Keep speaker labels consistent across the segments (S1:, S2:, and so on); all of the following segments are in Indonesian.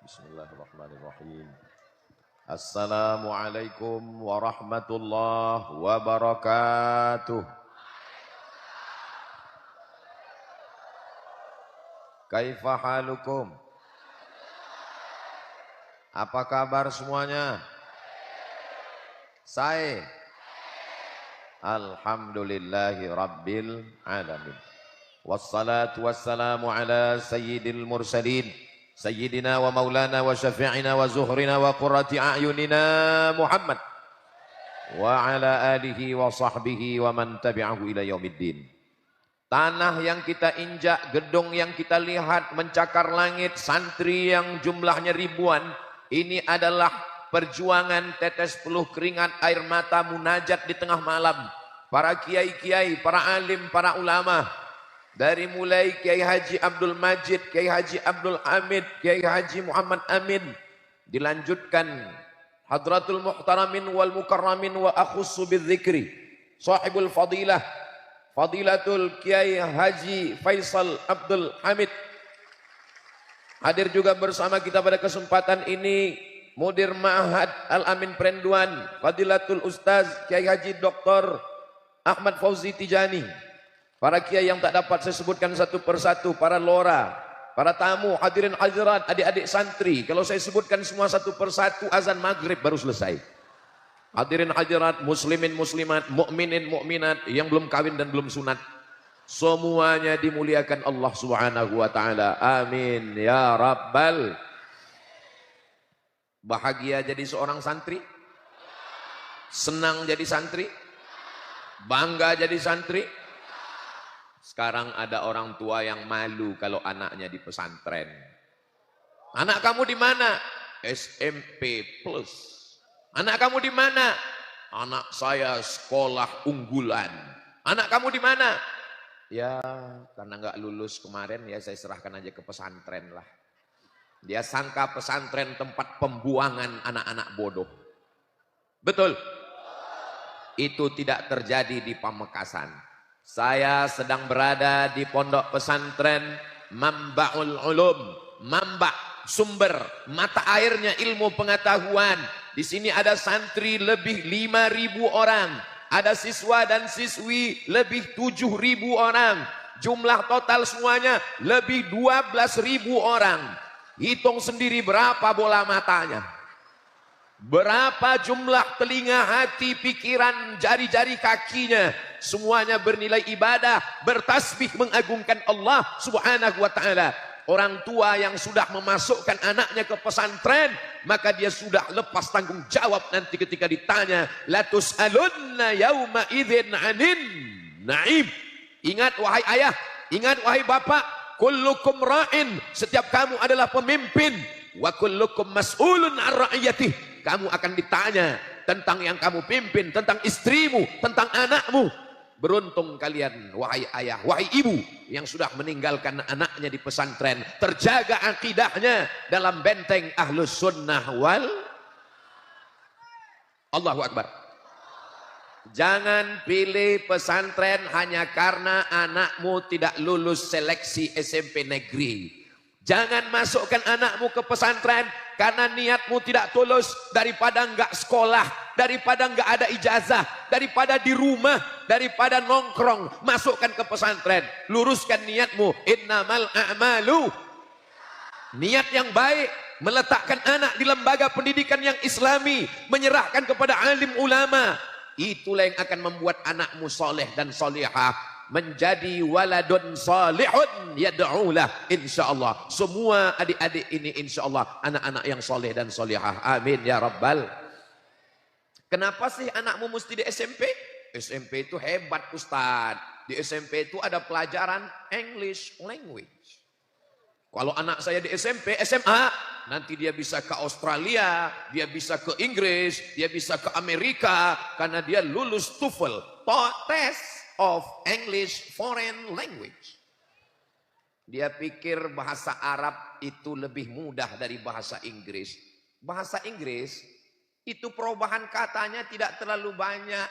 S1: Bismillahirrahmanirrahim. Assalamualaikum warahmatullahi wabarakatuh. Kaifa halukum? Apa kabar semuanya? Saya alhamdulillahi rabbil alamin. Wassalatu wassalamu ala sayyidil mursalin Sayyidina wa maulana wa syafi'ina wa zuhrina wa qurrati a'yunina Muhammad wa ala alihi wa sahbihi wa man tabi'ahu ila yaumiddin. Tanah yang kita injak, gedung yang kita lihat mencakar langit, santri yang jumlahnya ribuan, ini adalah perjuangan tetes peluh keringat air mata munajat di tengah malam. Para kiai-kiai, para alim, para ulama, dari mulai Kiai Haji Abdul Majid, Kiai Haji Abdul Hamid, Kiai Haji Muhammad Amin, dilanjutkan Hadratul Muhtaramin wal Mukarramin wa akhussu bidzikri sahibul fadilah Fadilatul Kiai Haji Faisal Abdul Hamid. Hadir juga bersama kita pada kesempatan ini Mudir Ma'had Al-Amin Perenduan Fadilatul Ustaz Kiai Haji Dr. Ahmad Fauzi Tijani. Para kiai yang tak dapat saya sebutkan satu persatu, para lora, para tamu, hadirin hadirat, adik-adik santri. Kalau saya sebutkan semua satu persatu, azan maghrib baru selesai. Hadirin hadirat, muslimin muslimat, mukminin mukminat yang belum kawin dan belum sunat, semuanya dimuliakan Allah Subhanahu wa taala. Amin ya rabbal. Bahagia jadi seorang santri? Senang jadi santri? Bangga jadi santri? Sekarang ada orang tua yang malu kalau anaknya di pesantren. Anak kamu di mana? SMP plus. Anak kamu di mana? Anak saya sekolah unggulan. Anak kamu di mana? Ya, karena nggak lulus kemarin ya saya serahkan aja ke pesantren lah. Dia sangka pesantren tempat pembuangan anak-anak bodoh. Betul? Itu tidak terjadi di Pamekasan. Saya sedang berada di pondok pesantren Mambaul Ulum, Mamba, sumber, mata airnya ilmu pengetahuan. Di sini ada santri lebih 5.000 orang, ada siswa dan siswi lebih 7.000 orang. Jumlah total semuanya lebih 12.000 orang. Hitung sendiri berapa bola matanya. Berapa jumlah telinga, hati, pikiran, jari-jari kakinya. Semuanya bernilai ibadah, bertasbih mengagungkan Allah Subhanahu wa ta'ala. Orang tua yang sudah memasukkan anaknya ke pesantren, maka dia sudah lepas tanggung jawab nanti ketika ditanya, la tus'alunna yauma idzin 'anin na'im. Ingat wahai ayah, ingat wahai bapak, kullukum ra'in, setiap kamu adalah pemimpin, wa kullukum mas'ulun 'an ra'iyatih. Kamu akan ditanya tentang yang kamu pimpin, tentang istrimu, tentang anakmu. Beruntung kalian wahai ayah, wahai ibu yang sudah meninggalkan anaknya di pesantren, terjaga akidahnya dalam benteng ahlus sunnah wal. Allahu Akbar. Jangan pilih pesantren hanya karena anakmu tidak lulus seleksi SMP negeri. Jangan masukkan anakmu ke pesantren karena niatmu tidak tulus, daripada enggak sekolah, daripada enggak ada ijazah, daripada di rumah, daripada nongkrong, masukkan ke pesantren. Luruskan niatmu. Innamal a'malu. Niat yang baik, meletakkan anak di lembaga pendidikan yang islami, menyerahkan kepada alim ulama. Itulah yang akan membuat anakmu soleh dan solehah. Menjadi waladun salihun yad'ulah insyaallah. Semua adik-adik ini insyaallah anak-anak yang soleh dan solehah. Amin ya rabbal. Kenapa sih anakmu mesti di SMP? SMP itu hebat Ustaz. Di SMP itu ada pelajaran English language. Kalau anak saya di SMP, SMA, nanti dia bisa ke Australia, dia bisa ke Inggris, dia bisa ke Amerika karena dia lulus TOEFL, test of English Foreign Language. Dia pikir bahasa Arab itu lebih mudah dari bahasa Inggris. Bahasa Inggris itu perubahan katanya tidak terlalu banyak.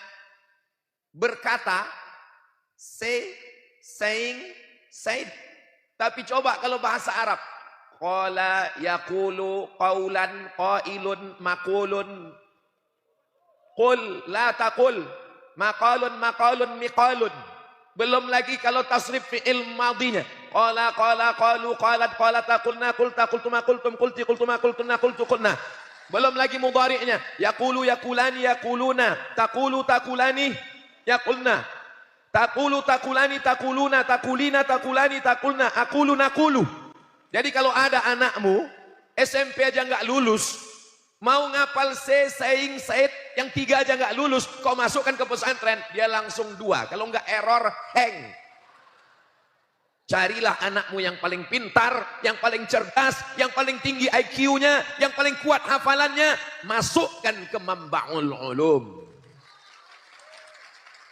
S1: Berkata, say, saying, said. Tapi coba kalau bahasa Arab, qala yaqulu qawlan qailun maqulun. Qul la taqul maqalun maqalun miqalun. Belum lagi kalau tasrif fi'il madinya. Qala qalu qalat qalata qulna qulta qultuma qultum qulti qultuma qultunna qultu qulna. Belum lagi mudhari'nya. Yaqulu yaqulani yaquluna. Taqulu taqulani yaqulna. Taqulu taqulani taquluna taqulina taqulani taqulna aqulu naqulu. Jadi kalau ada anakmu SMP aja nggak lulus, mau ngapal C, saying, said, yang 3 aja nggak lulus, kau masukkan ke pesantren, dia langsung 2. Kalau nggak error, hang. Carilah anakmu yang paling pintar, yang paling cerdas, yang paling tinggi IQ-nya, yang paling kuat hafalannya, masukkan ke Manba'ul Ulum.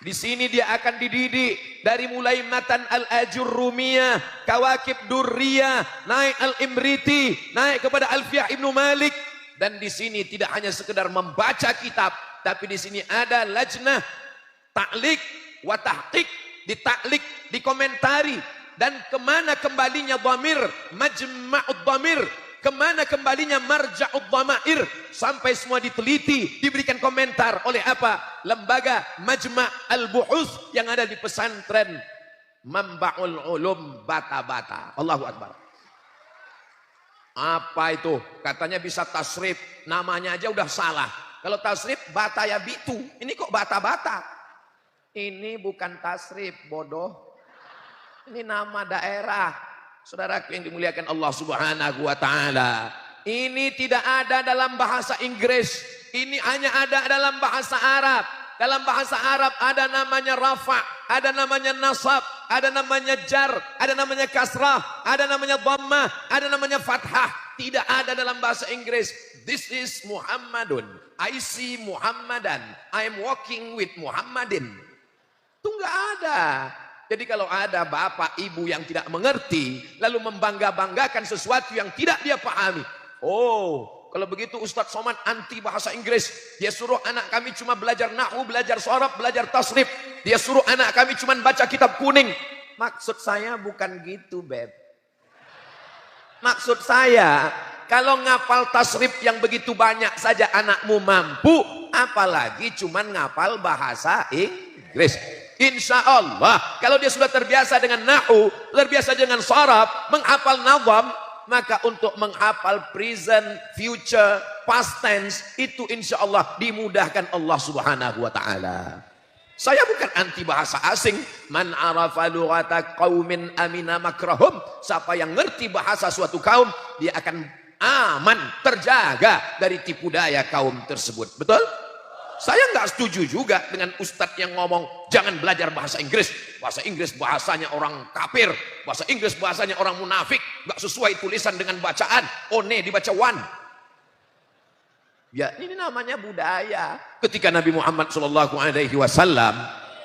S1: Di sini dia akan dididik dari mulai matan Al-Ajurrumiyah, Kawakib Durriyah, naik Al-Imriti, naik kepada Alfiyah Ibnu Malik. Dan di sini tidak hanya sekedar membaca kitab, tapi di sini ada lajnah ta'liq wa tahqiq, ditaklik, dikomentari. Dan kemana kembalinya dhamir, majma'ud dhamir, kemana kembalinya marja'ud dhamair, sampai semua diteliti, diberikan komentar oleh apa? Lembaga Majma' al-Buhus yang ada di pesantren Manba'ul Ulum Bata-Bata. Allahu Akbar. Apa itu? Katanya bisa tasrif, namanya aja udah salah. Kalau tasrif bata ya bitu, ini kok bata-bata? Ini bukan tasrif, bodoh. Ini nama daerah. Saudaraku yang dimuliakan Allah Subhanahu wa taala. Ini tidak ada dalam bahasa Inggris. Ini hanya ada dalam bahasa Arab. Dalam bahasa Arab ada namanya rafa, ada namanya nasab, ada namanya jar, ada namanya kasrah, ada namanya dhammah, ada namanya fathah. Tidak ada dalam bahasa Inggris. This is Muhammadun. I see Muhammadan. I am walking with Muhammadin. Itu enggak ada. Jadi kalau ada bapak ibu yang tidak mengerti, lalu membangga-banggakan sesuatu yang tidak dia pahami. Oh, kalau begitu Ustadz Somad anti bahasa Inggris. Dia suruh anak kami cuma belajar nahwu, belajar sorob, belajar tasrif. Dia suruh anak kami cuma baca kitab kuning. Maksud saya bukan gitu, Beb. Maksud saya, kalau ngapal tasrif yang begitu banyak saja anakmu mampu, apalagi cuma ngapal bahasa Inggris. Insya Allah, kalau dia sudah terbiasa dengan nahwu, terbiasa dengan sorob, menghafal nazam, maka untuk menghafal present, future, past tense, itu insya Allah dimudahkan Allah Subhanahu wa ta'ala. Saya bukan anti bahasa asing. Man arafa lughata qaumin amina makrahum. Siapa yang ngerti bahasa suatu kaum, dia akan aman, terjaga dari tipu daya kaum tersebut. Betul? Saya nggak setuju juga dengan ustadz yang ngomong jangan belajar bahasa Inggris. Bahasa Inggris bahasanya orang kafir. Bahasa Inggris bahasanya orang munafik. Nggak sesuai tulisan dengan bacaan. One dibaca one. Ya, ini namanya budaya. Ketika Nabi Muhammad SAW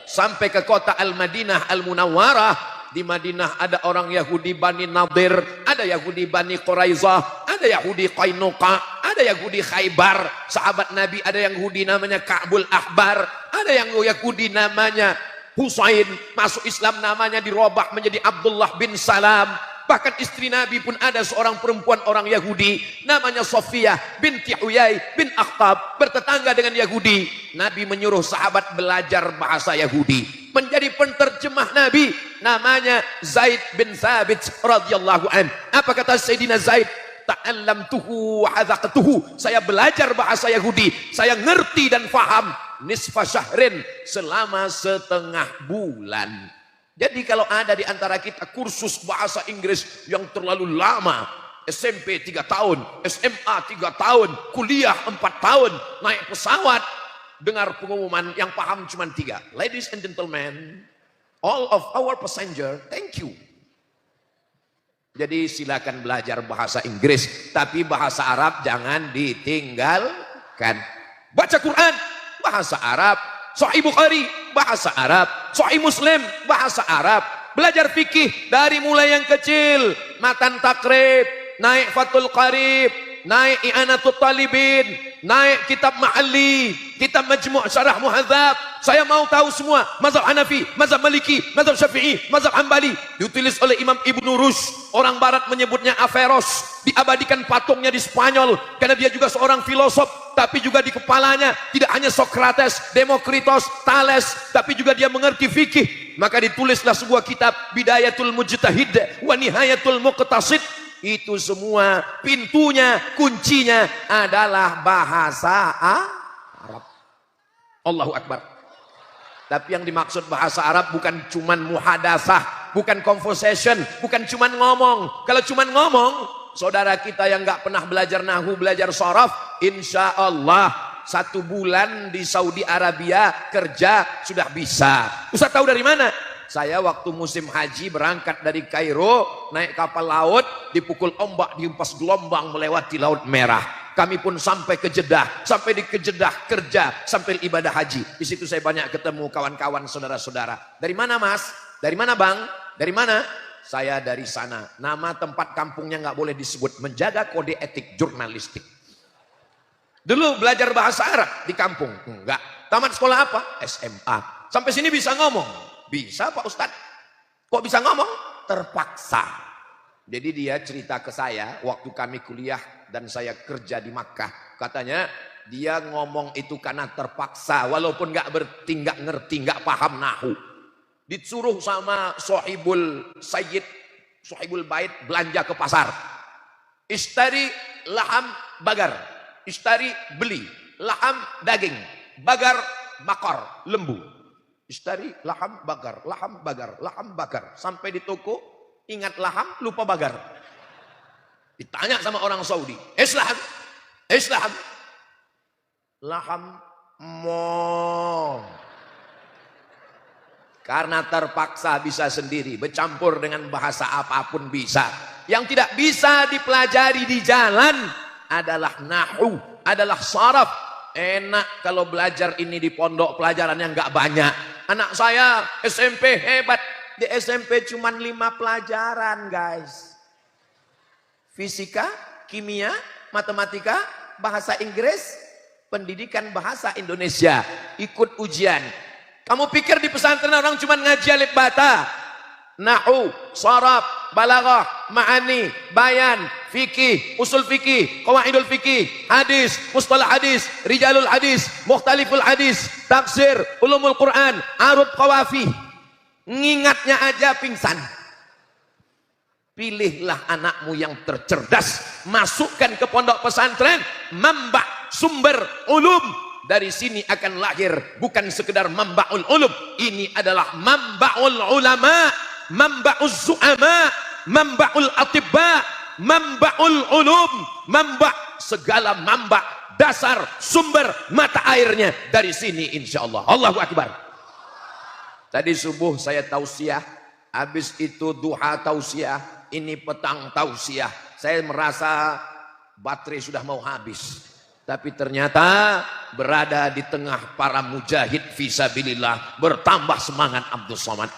S1: sampai ke kota Al-Madinah Al-Munawwarah, di Madinah ada orang Yahudi Bani Nadir, ada Yahudi Bani Quraizah, ada Yahudi Qainuqa, ada Yahudi Khaybar. Sahabat Nabi ada yang Yahudi namanya Ka'bul Ahbar, ada yang Yahudi namanya Husain, masuk Islam namanya dirobah menjadi Abdullah bin Salam. Bahkan istri Nabi pun ada seorang perempuan orang Yahudi namanya Sofiyah binti Huyai bin Akhtab, bertetangga dengan Yahudi. Nabi menyuruh sahabat belajar bahasa Yahudi. Menjadi penterjemah Nabi namanya Zaid bin Thabit radhiyallahu an. Apa kata Sayyidina Zaid? Ta'allamtuhu wa hadzaqtuhu. Saya belajar bahasa Yahudi, saya ngerti dan faham nisfa syahrin, selama setengah bulan. Jadi kalau ada di antara kita kursus bahasa Inggris yang terlalu lama, SMP 3 tahun, SMA 3 tahun, kuliah 4 tahun, naik pesawat, dengar pengumuman yang paham cuma 3. Ladies and gentlemen, all of our passenger, thank you. Jadi silakan belajar bahasa Inggris, tapi bahasa Arab jangan ditinggalkan. Baca Quran, bahasa Arab. Sahih Bukhari, bahasa Arab. Sahih Muslim, bahasa Arab. Belajar fikih dari mulai yang kecil, matan takrib, naik Fathul Qarib, naik I'anatul Talibin, naik kitab Ma'ali, kitab Majmu' Syarah Muhadzab. Saya mau tahu semua. Mazhab Hanafi, mazhab Maliki, mazhab Syafi'i, mazhab Hambali. Ditulis oleh Imam Ibnu Rushd. Orang barat menyebutnya Averroes. Diabadikan patungnya di Spanyol karena dia juga seorang filosof, tapi juga di kepalanya tidak hanya Socrates, Demokritos, Thales, tapi juga dia mengerti fikih. Maka ditulislah sebuah kitab Bidayatul Mujtahid wa Nihayatul Muqtasid. Itu semua pintunya, kuncinya adalah bahasa Arab. Allahu Akbar. Tapi yang dimaksud bahasa Arab bukan cuman muhadatsah, bukan conversation, bukan cuman ngomong. Kalau cuman ngomong, saudara kita yang nggak pernah belajar nahu, belajar sharaf, insya Allah 1 bulan di Saudi Arabia kerja sudah bisa. Ustaz tahu dari mana? Saya waktu musim haji berangkat dari Kairo, naik kapal laut, dipukul ombak, dihempas gelombang melewati Laut Merah. Kami pun sampai ke Jeddah, sampai di Jeddah kerja, sampai ibadah haji. Di situ saya banyak ketemu kawan-kawan, saudara-saudara. Dari mana mas? Dari mana bang? Dari mana? Saya dari sana. Nama tempat kampungnya nggak boleh disebut, menjaga kode etik jurnalistik. Dulu belajar bahasa Arab di kampung, enggak. Tamat sekolah apa? SMA. Sampai sini bisa ngomong. Bisa Pak Ustadz. Kok bisa ngomong? Terpaksa. Jadi dia cerita ke saya waktu kami kuliah dan saya kerja di Makkah. Katanya dia ngomong itu karena terpaksa. Walaupun nggak ngerti, nggak paham nahu. Disuruh sama Sohibul Sayyid, Sohibul Bait belanja ke pasar. Istari laham bagar. Istari beli. Laham daging. Bagar bakar lembu. Istari laham bagar, laham bagar, laham bagar. Sampai di toko, ingat laham, lupa bagar. Ditanya sama orang Saudi, Islam, Islam. Laham mom. Karena terpaksa bisa sendiri, bercampur dengan bahasa apapun bisa. Yang tidak bisa dipelajari di jalan adalah nahu, adalah saraf. Enak kalau belajar ini di pondok pelajarannya nggak banyak. Anak saya SMP hebat. Di SMP cuma 5 pelajaran guys. Fisika, kimia, matematika, bahasa Inggris, pendidikan bahasa Indonesia. Ikut ujian. Kamu pikir di pesantren orang cuma ngaji alif bata? Nahu, saraf, balaghah, ma'ani, bayan, fikih, usul fikih, qawaidul fikih, hadis, mustalah hadis, rijalul hadis, mukhtaliful hadis, tafsir, ulumul Quran, arud qawafi. Ngingatnya aja pingsan. Pilihlah anakmu yang tercerdas, masukkan ke pondok pesantren, mamba sumber ulum. Dari sini akan lahir bukan sekedar mambaul ulum, ini adalah mambaul ulama, mamba'uz zu'ama, mamba'ul atibba, mamba'ul ulum, mamba' segala mamba' dasar sumber mata airnya dari sini insyaallah. Allahu Akbar. Tadi subuh saya tausiah, habis itu duha tausiah, ini petang tausiah. Saya merasa baterai sudah mau habis. Tapi ternyata berada di tengah para mujahid fisabilillah, bertambah semangat Abdul Somad.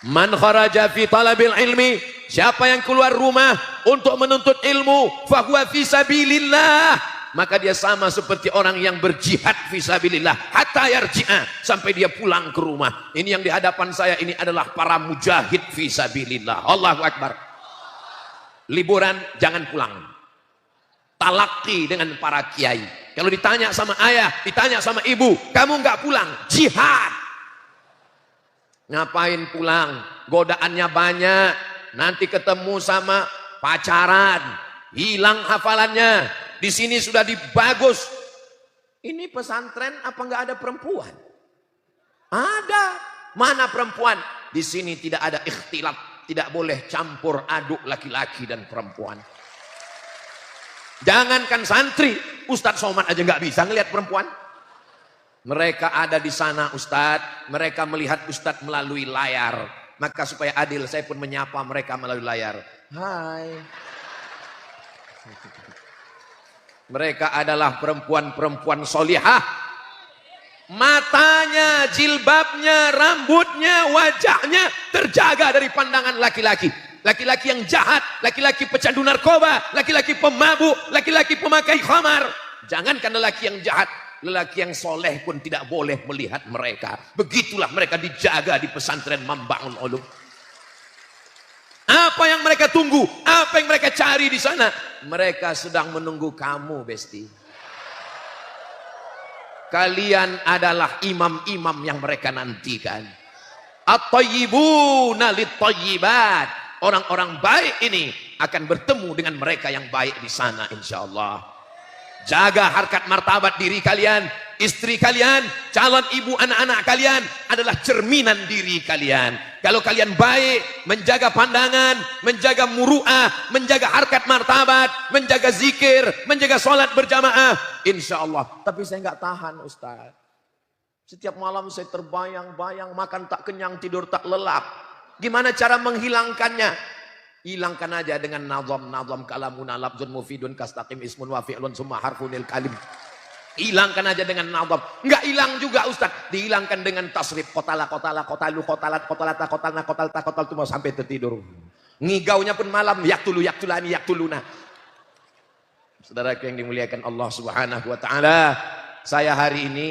S1: Man kharaja fi talabil ilmi, siapa yang keluar rumah untuk menuntut ilmu, fahuwa fisabilillah, maka dia sama seperti orang yang berjihad fisabilillah hatta yarji'a, sampai dia pulang ke rumah. Ini yang di hadapan saya ini adalah para mujahid fisabilillah. Allahu Akbar. Liburan jangan pulang. Talaki dengan para kiai. Kalau ditanya sama ayah, ditanya sama ibu, kamu nggak pulang, jihad. Ngapain pulang? Godaannya banyak. Nanti ketemu sama pacaran, hilang hafalannya. Di sini sudah dibagus. Ini pesantren apa nggak ada perempuan? Ada. Mana perempuan? Di sini tidak ada ikhtilat, tidak boleh campur aduk laki-laki dan perempuan. Jangankan santri, Ustadz Somad aja nggak bisa ngelihat perempuan. Mereka ada di sana Ustadz, mereka melihat Ustadz melalui layar. Maka supaya adil, saya pun menyapa mereka melalui layar. Hai. Mereka adalah perempuan-perempuan solihah. Matanya, jilbabnya, rambutnya, wajahnya terjaga dari pandangan laki-laki. Laki-laki yang jahat, laki-laki pecandu narkoba, laki-laki pemabuk, laki-laki pemakai khamar. Jangankan lelaki yang jahat, lelaki yang soleh pun tidak boleh melihat mereka. Begitulah mereka dijaga di pesantren Mambaul Ulum. Apa yang mereka tunggu? Apa yang mereka cari di sana? Mereka sedang menunggu kamu, Besti. Kalian adalah imam-imam yang mereka nantikan. At-tayyibuna lit-tayyibat. Orang-orang baik ini akan bertemu dengan mereka yang baik di sana, insyaallah. Jaga harkat martabat diri kalian, istri kalian, calon ibu anak-anak kalian adalah cerminan diri kalian. Kalau kalian baik, menjaga pandangan, menjaga muru'ah, menjaga harkat martabat, menjaga zikir, menjaga sholat berjamaah, insyaallah. Tapi saya nggak tahan, Ustaz. Setiap malam saya terbayang-bayang, makan tak kenyang, tidur tak lelap. Gimana cara menghilangkannya? Hilangkan aja dengan nazam kalamun lafzun mufidun kastaqim ismun wa fi'lun summa harfunil kalim. Hilangkan aja dengan nazam. Enggak hilang juga, Ustaz. Dihilangkan dengan tasrif. Kotala, kotalu, kotalat, kotalata, kotalna, kotalta, kotaltu, mau sampai tertidur. Ngigaunya pun malam. Yaktulu, yaktulani, yaktuluna. Saudara yang dimuliakan Allah Subhanahu wa ta'ala. Saya hari ini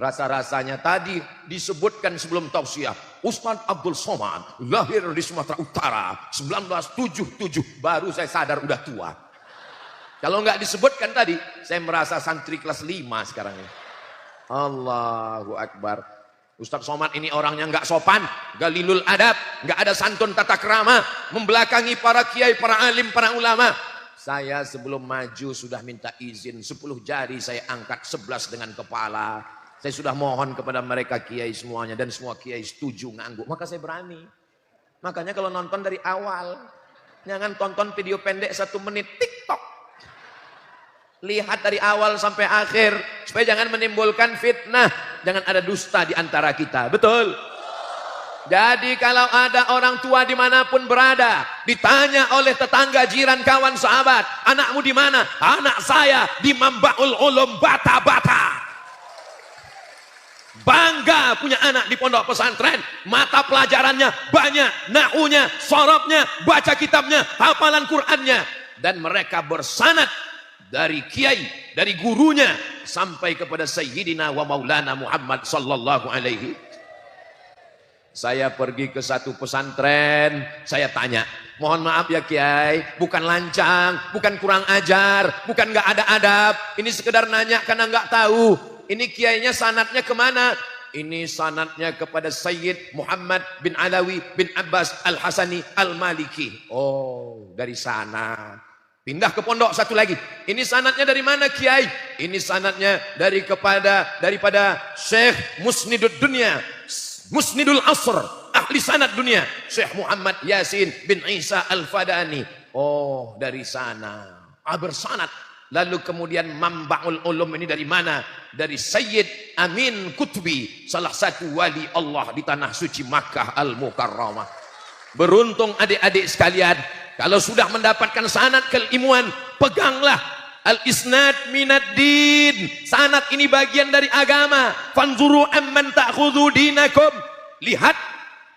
S1: rasa-rasanya tadi disebutkan sebelum tausiah, Ustaz Abdul Somad lahir di Sumatera Utara 1977, baru saya sadar udah tua. Kalau nggak disebutkan tadi, saya merasa santri kelas 5 sekarang ini. Allahu Akbar. Ustaz Somad ini orangnya nggak sopan, galilul adab, nggak ada santun tata krama, membelakangi para kiai, para alim, para ulama. Saya sebelum maju sudah minta izin, 10 jari saya angkat, 11 dengan kepala. Saya sudah mohon kepada mereka kiai semuanya, dan semua kiai setuju ngangguk, maka saya berani. Makanya kalau nonton dari awal, jangan tonton video pendek 1 menit TikTok. Lihat dari awal sampai akhir, supaya jangan menimbulkan fitnah, jangan ada dusta di antara kita. Betul? Jadi kalau ada orang tua dimanapun berada, ditanya oleh tetangga, jiran, kawan, sahabat, anakmu di mana? Anak saya di Mambaul Ulum Bata-Bata. Bangga punya anak di pondok pesantren, mata pelajarannya banyak, nahwunya, sorobnya, baca kitabnya, hafalan Qur'annya, dan mereka bersanad dari kiai, dari gurunya sampai kepada Sayyidina wa Maulana Muhammad sallallahu alaihi. Saya pergi ke satu pesantren, saya tanya, mohon maaf ya kiai, bukan lancang, bukan kurang ajar, bukan nggak ada adab, ini sekedar nanya karena nggak tahu. Ini kiainya sanadnya kemana? Ini sanadnya kepada Sayyid Muhammad bin Alawi bin Abbas Al-Hasani Al-Maliki. Oh, dari sana. Pindah ke pondok satu lagi. Ini sanadnya dari mana kiai? Ini sanadnya daripada Syekh Musnidud Dunia, Musnidul Asr, ahli sanad dunia, Syekh Muhammad Yasin bin Isa Al-Fadani. Oh, dari sana. Bersanad. Lalu kemudian Mambaul Ulum ini dari mana? Dari Sayyid Amin Kutubi, salah satu wali Allah di tanah suci Makkah Al-Mukarramah. Beruntung adik-adik sekalian, kalau sudah mendapatkan sanad keilmuan, peganglah. Al-isnad minad din. Sanad ini bagian dari agama. Fanzuru amman ta'khudhu dinakum. Lihat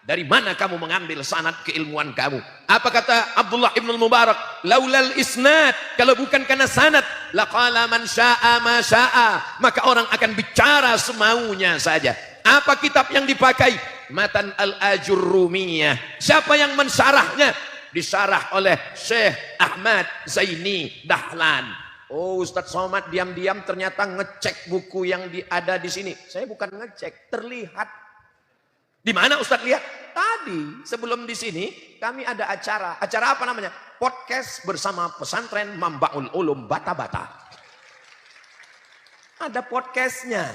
S1: dari mana kamu mengambil sanad keilmuan kamu. Apa kata Abdullah ibn Mubarak? Laulal isnad, kalau bukan karena sanad, laqala man syaa ma syaa, maka orang akan bicara semaunya saja. Apa kitab yang dipakai? Matan al-Ajurrumiyah. Siapa yang mensyarahnya? Disyarah oleh Syekh Ahmad Zaini Dahlan. Oh, Ustaz Somad diam-diam ternyata ngecek buku yang ada di sini. Saya bukan ngecek, terlihat. Di mana Ustaz lihat? Tadi sebelum di sini kami ada acara. Acara apa namanya? Podcast bersama pesantren Mambaul Ulum Bata-Bata. Ada podcastnya.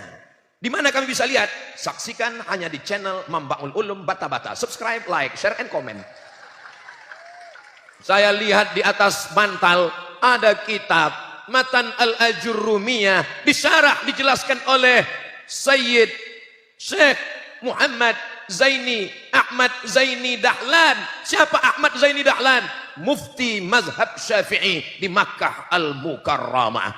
S1: Di mana kami bisa lihat? Saksikan hanya di channel Mambaul Ulum Bata-Bata. Subscribe, like, share, and comment. Saya lihat di atas bantal ada kitab Matan al-Ajurrumiyah, disyarah, dijelaskan oleh Sayyid Syekh Muhammad Zaini Ahmad Zaini Dahlan. Siapa Ahmad Zaini Dahlan? Mufti mazhab Syafi'i di Makkah Al-Mukarramah.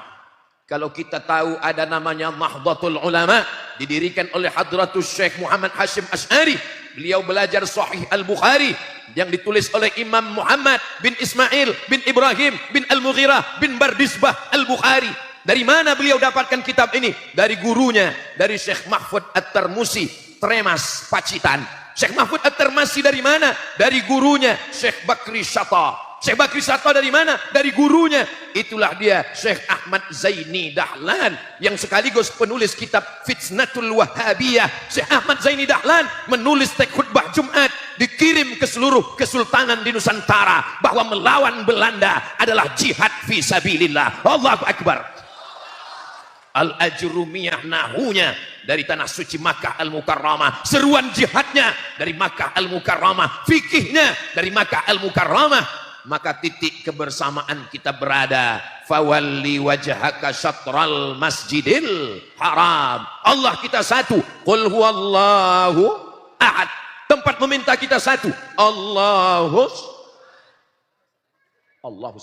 S1: Kalau kita tahu ada namanya Nahdlatul Ulama, didirikan oleh Hadratus Syekh Muhammad Hashim Asy'ari. Beliau belajar Sahih Al-Bukhari yang ditulis oleh Imam Muhammad bin Ismail bin Ibrahim bin Al-Mughirah bin Bardisbah Al-Bukhari. Dari mana beliau dapatkan kitab ini? Dari gurunya, dari Syekh Mahfud At-Tarmusi, Tremas, Pacitan. Syekh Mahfud At-Tarmusi dari mana? Dari gurunya, Syekh Bakri Syata. Syekh Bakri Syata dari mana? Dari gurunya. Itulah dia Syekh Ahmad Zaini Dahlan yang sekaligus penulis kitab Fitnatul Wahhabiyah. Syekh Ahmad Zaini Dahlan menulis teks khutbah Jumat, dikirim ke seluruh kesultanan di Nusantara, bahwa melawan Belanda adalah jihad fi sabilillah. Allahu Akbar. Al-Ajrumiyah nahunya dari tanah suci Makkah Al-Mukarramah, seruan jihadnya dari Makkah Al-Mukarramah, fikihnya dari Makkah Al-Mukarramah. Maka titik kebersamaan kita berada, fawalli wajhaka syatral masjidil haram. Allah kita satu, qul huwallahu ahad. Tempat meminta kita satu, Allahus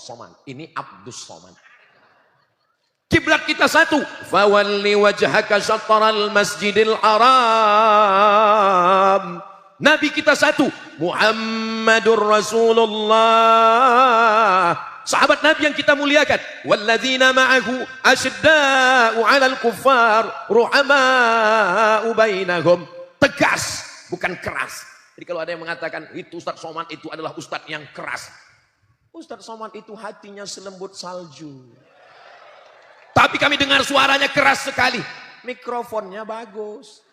S1: Samad. Ini Abdus Samad. Kiblat kita satu, fawalli wajhaka syatral masjidil haram. Nabi kita satu, Muhammadur Rasulullah. Sahabat Nabi yang kita muliakan, walladzina ma'ahu asyidda'u 'alal kuffar ruhama'u bainahum. Tegas, bukan keras. Jadi kalau ada yang mengatakan itu Ustaz Somad itu adalah Ustaz yang keras, Ustaz Somad itu hatinya selembut salju. Tapi kami dengar suaranya keras sekali. Mikrofonnya bagus.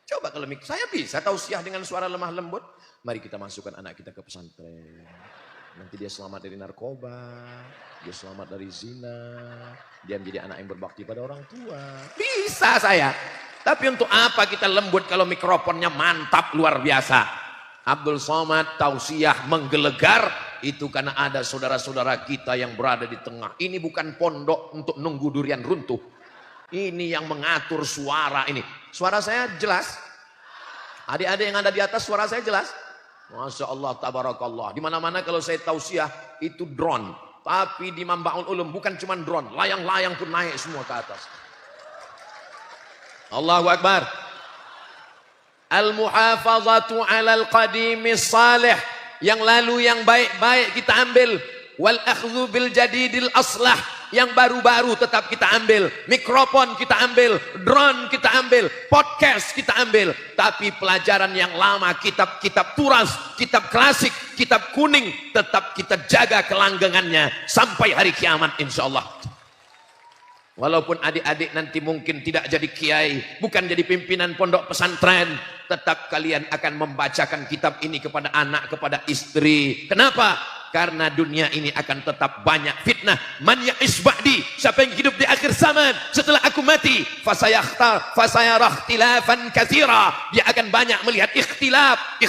S1: Coba kalau saya bisa tausiah dengan suara lemah lembut. Mari kita masukkan anak kita ke pesantren. Nanti dia selamat dari narkoba. Dia selamat dari zina. Dia menjadi anak yang berbakti pada orang tua. Bisa saya. Tapi untuk apa kita lembut kalau mikrofonnya mantap luar biasa. Abdul Somad tausiah menggelegar itu karena ada saudara-saudara kita yang berada di tengah. Ini bukan pondok untuk nunggu durian runtuh. Ini yang mengatur suara ini. Suara saya jelas. Adik-adik yang ada di atas suara saya jelas. Masya Allah, tabarakallah. Di mana-mana kalau saya tausiah itu drone. Tapi di Mambaul Ulum bukan cuma drone. Layang-layang pun naik semua ke atas. Allahu Akbar. Al-muhafazatu alal qadimis salih. Yang lalu yang baik-baik kita ambil. Wal akhdhu bil jadidil aslah. Yang baru-baru tetap kita ambil. Mikrofon kita ambil. Drone kita ambil. Podcast kita ambil. Tapi pelajaran yang lama, kitab-kitab turas, kitab klasik, kitab kuning, tetap kita jaga kelanggengannya sampai hari kiamat insya Allah. Walaupun adik-adik nanti mungkin tidak jadi kiai, bukan jadi pimpinan pondok pesantren, tetap kalian akan membacakan kitab ini kepada anak, kepada istri. Kenapa? Karena dunia ini akan tetap banyak fitnah. Man ya'ish ba'di, siapa yang hidup di akhir zaman setelah aku mati, fasayarah ikhtilafan katsira, dia akan banyak melihat ikhtilaf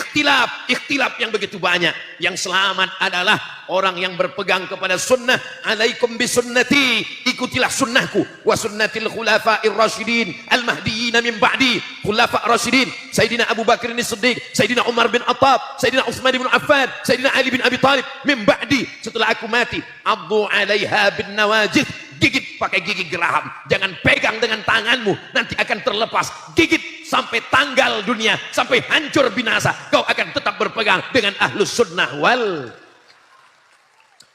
S1: yang begitu banyak. Yang selamat adalah orang yang berpegang kepada sunnah. Alaikum bisunnati, ikutilah sunnahku, wa sunnatil khulafa'ir rasyidin al-mahdiyyin min ba'di. Khulafa' rasyidin, Sayyidina Abu Bakar As-Siddiq, Sayyidina Umar bin Attab, Sayyidina Utsman bin Affan, Sayyidina Ali bin Abi Thalib, min ba'di, setelah aku mati. Addu 'alaiha bin nawajid, gigit pakai gigi geraham. Jangan pegang dengan tanganmu, nanti akan terlepas. Gigit sampai tanggal dunia, sampai hancur binasa. Kau akan tetap berpegang dengan ahlus sunnah wal.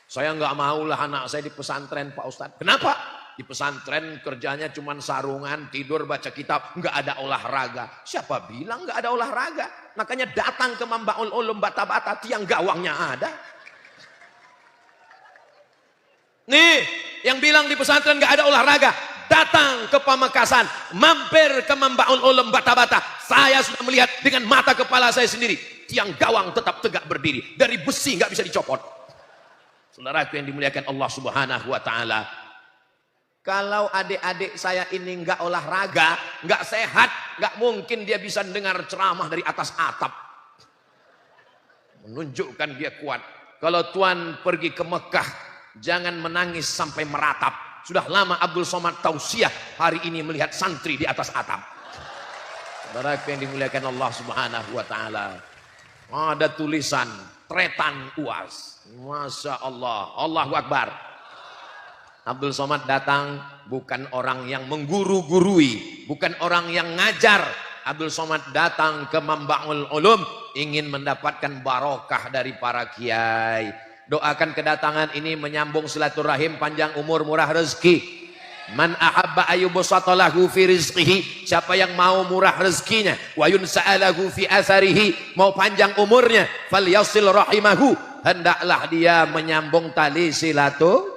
S1: Saya nggak maulah anak saya di pesantren, Pak Ustadz. Kenapa? Di pesantren kerjanya cuma sarungan, tidur, baca kitab, nggak ada olahraga. Siapa bilang nggak ada olahraga? Makanya datang ke Mambaul Ulum Bata-Bata, tiang gawangnya ada. Nih, yang bilang di pesantren nggak ada olahraga, datang ke Pamekasan, mampir ke Mambaul Ulum Bata-Bata. Saya sudah melihat dengan mata kepala saya sendiri, tiang gawang tetap tegak berdiri, dari besi nggak bisa dicopot. Saudaraku yang dimuliakan Allah Subhanahu wa taala, kalau adik-adik saya ini enggak olahraga, enggak sehat, enggak mungkin dia bisa dengar ceramah dari atas atap. Menunjukkan dia kuat. Kalau Tuan pergi ke Mekah, jangan menangis sampai meratap. Sudah lama Abdul Somad tausiah, hari ini melihat santri di atas atap. Saudaraku yang dimuliakan Allah Subhanahu wa taala, ada tulisan tretan UAS. Masya Allah, Allahu Akbar. Abdul Somad datang bukan orang yang mengguru-gurui, bukan orang yang ngajar. Abdul Somad datang ke Mambaul Ulum ingin mendapatkan barokah dari para kiai. Doakan kedatangan ini menyambung silaturahim, panjang umur, murah rezeki. Man ahabba ayyubsata lahu fi rizqihi, siapa yang mau murah rezekinya, wa yunsa'alahu fi atharihi, mau panjang umurnya, falyasil rahimahu, hendaklah dia menyambung tali silaturahmi.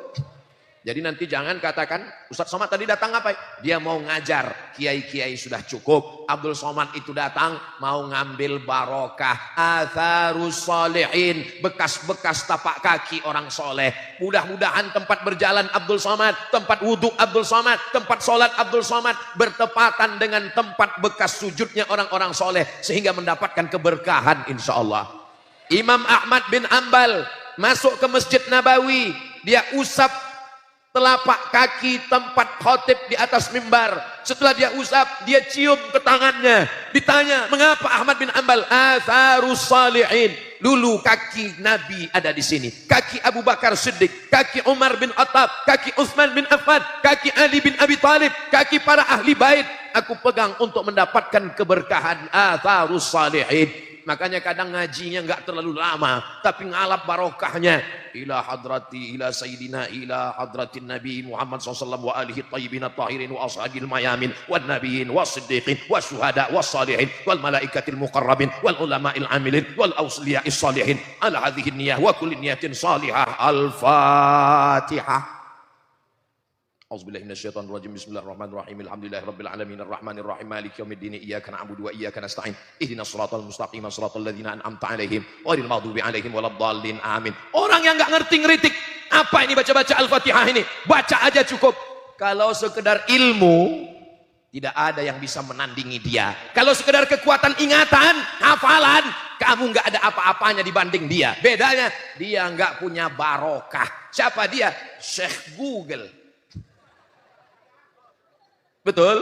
S1: Jadi nanti jangan katakan, Ustaz Somad tadi datang apa? Dia mau ngajar, kiai-kiai sudah cukup. Abdul Somad itu datang mau ngambil barokah. Atharus sholihin, bekas-bekas tapak kaki orang soleh. Mudah-mudahan tempat berjalan Abdul Somad, tempat wudhu Abdul Somad, tempat sholat Abdul Somad bertepatan dengan tempat bekas sujudnya orang-orang soleh, sehingga mendapatkan keberkahan insya Allah. Imam Ahmad bin Ambal masuk ke Masjid Nabawi, dia usap telapak kaki tempat khotib di atas mimbar. Setelah dia usap, dia cium ke tangannya. Ditanya, mengapa Ahmad bin Ambal? Atharus salihin. Dulu kaki Nabi ada di sini. Kaki Abu Bakar Siddiq, kaki Umar bin Khattab, kaki Utsman bin Affan, kaki Ali bin Abi Thalib, kaki para ahli bait. Aku pegang untuk mendapatkan keberkahan. Atharus salihin. Makanya kadang ngajinya enggak terlalu lama, tapi ngalap barokahnya. Ila hadrati, ila sayyidina, ila hadratin Nabi Muhammad SAW wa alihi tayyibin tahirin wa ashabil mayamin wal nabiyyin was siddiqin was syuhada was salihin wal malaikatil muqarrabin wal ulama'il amilin wal awliya'is salihin ala hadhihi niyyah wa kulli niyatin salihah. Al-Fatihah. Auzubillahi minasyaitonir rajim. Bismillahirrahmanirrahim. Alhamdulillahirabbil alamin arrahmanir rahim maliki yaumiddin iyyaka na'budu wa iyyaka nasta'in ihdinas siratal mustaqim siratal ladzina an'amta 'alaihim ghairil maghdubi 'alaihim waladdallin amin. Orang yang enggak ngerti ngeritik, apa ini baca-baca Al-Fatihah ini? Baca aja cukup. Kalau sekedar ilmu, tidak ada yang bisa menandingi dia. Kalau sekedar kekuatan ingatan, hafalan, kamu enggak ada apa-apanya dibanding dia. Bedanya, dia enggak punya barokah. Siapa dia? Syekh Google. Betul?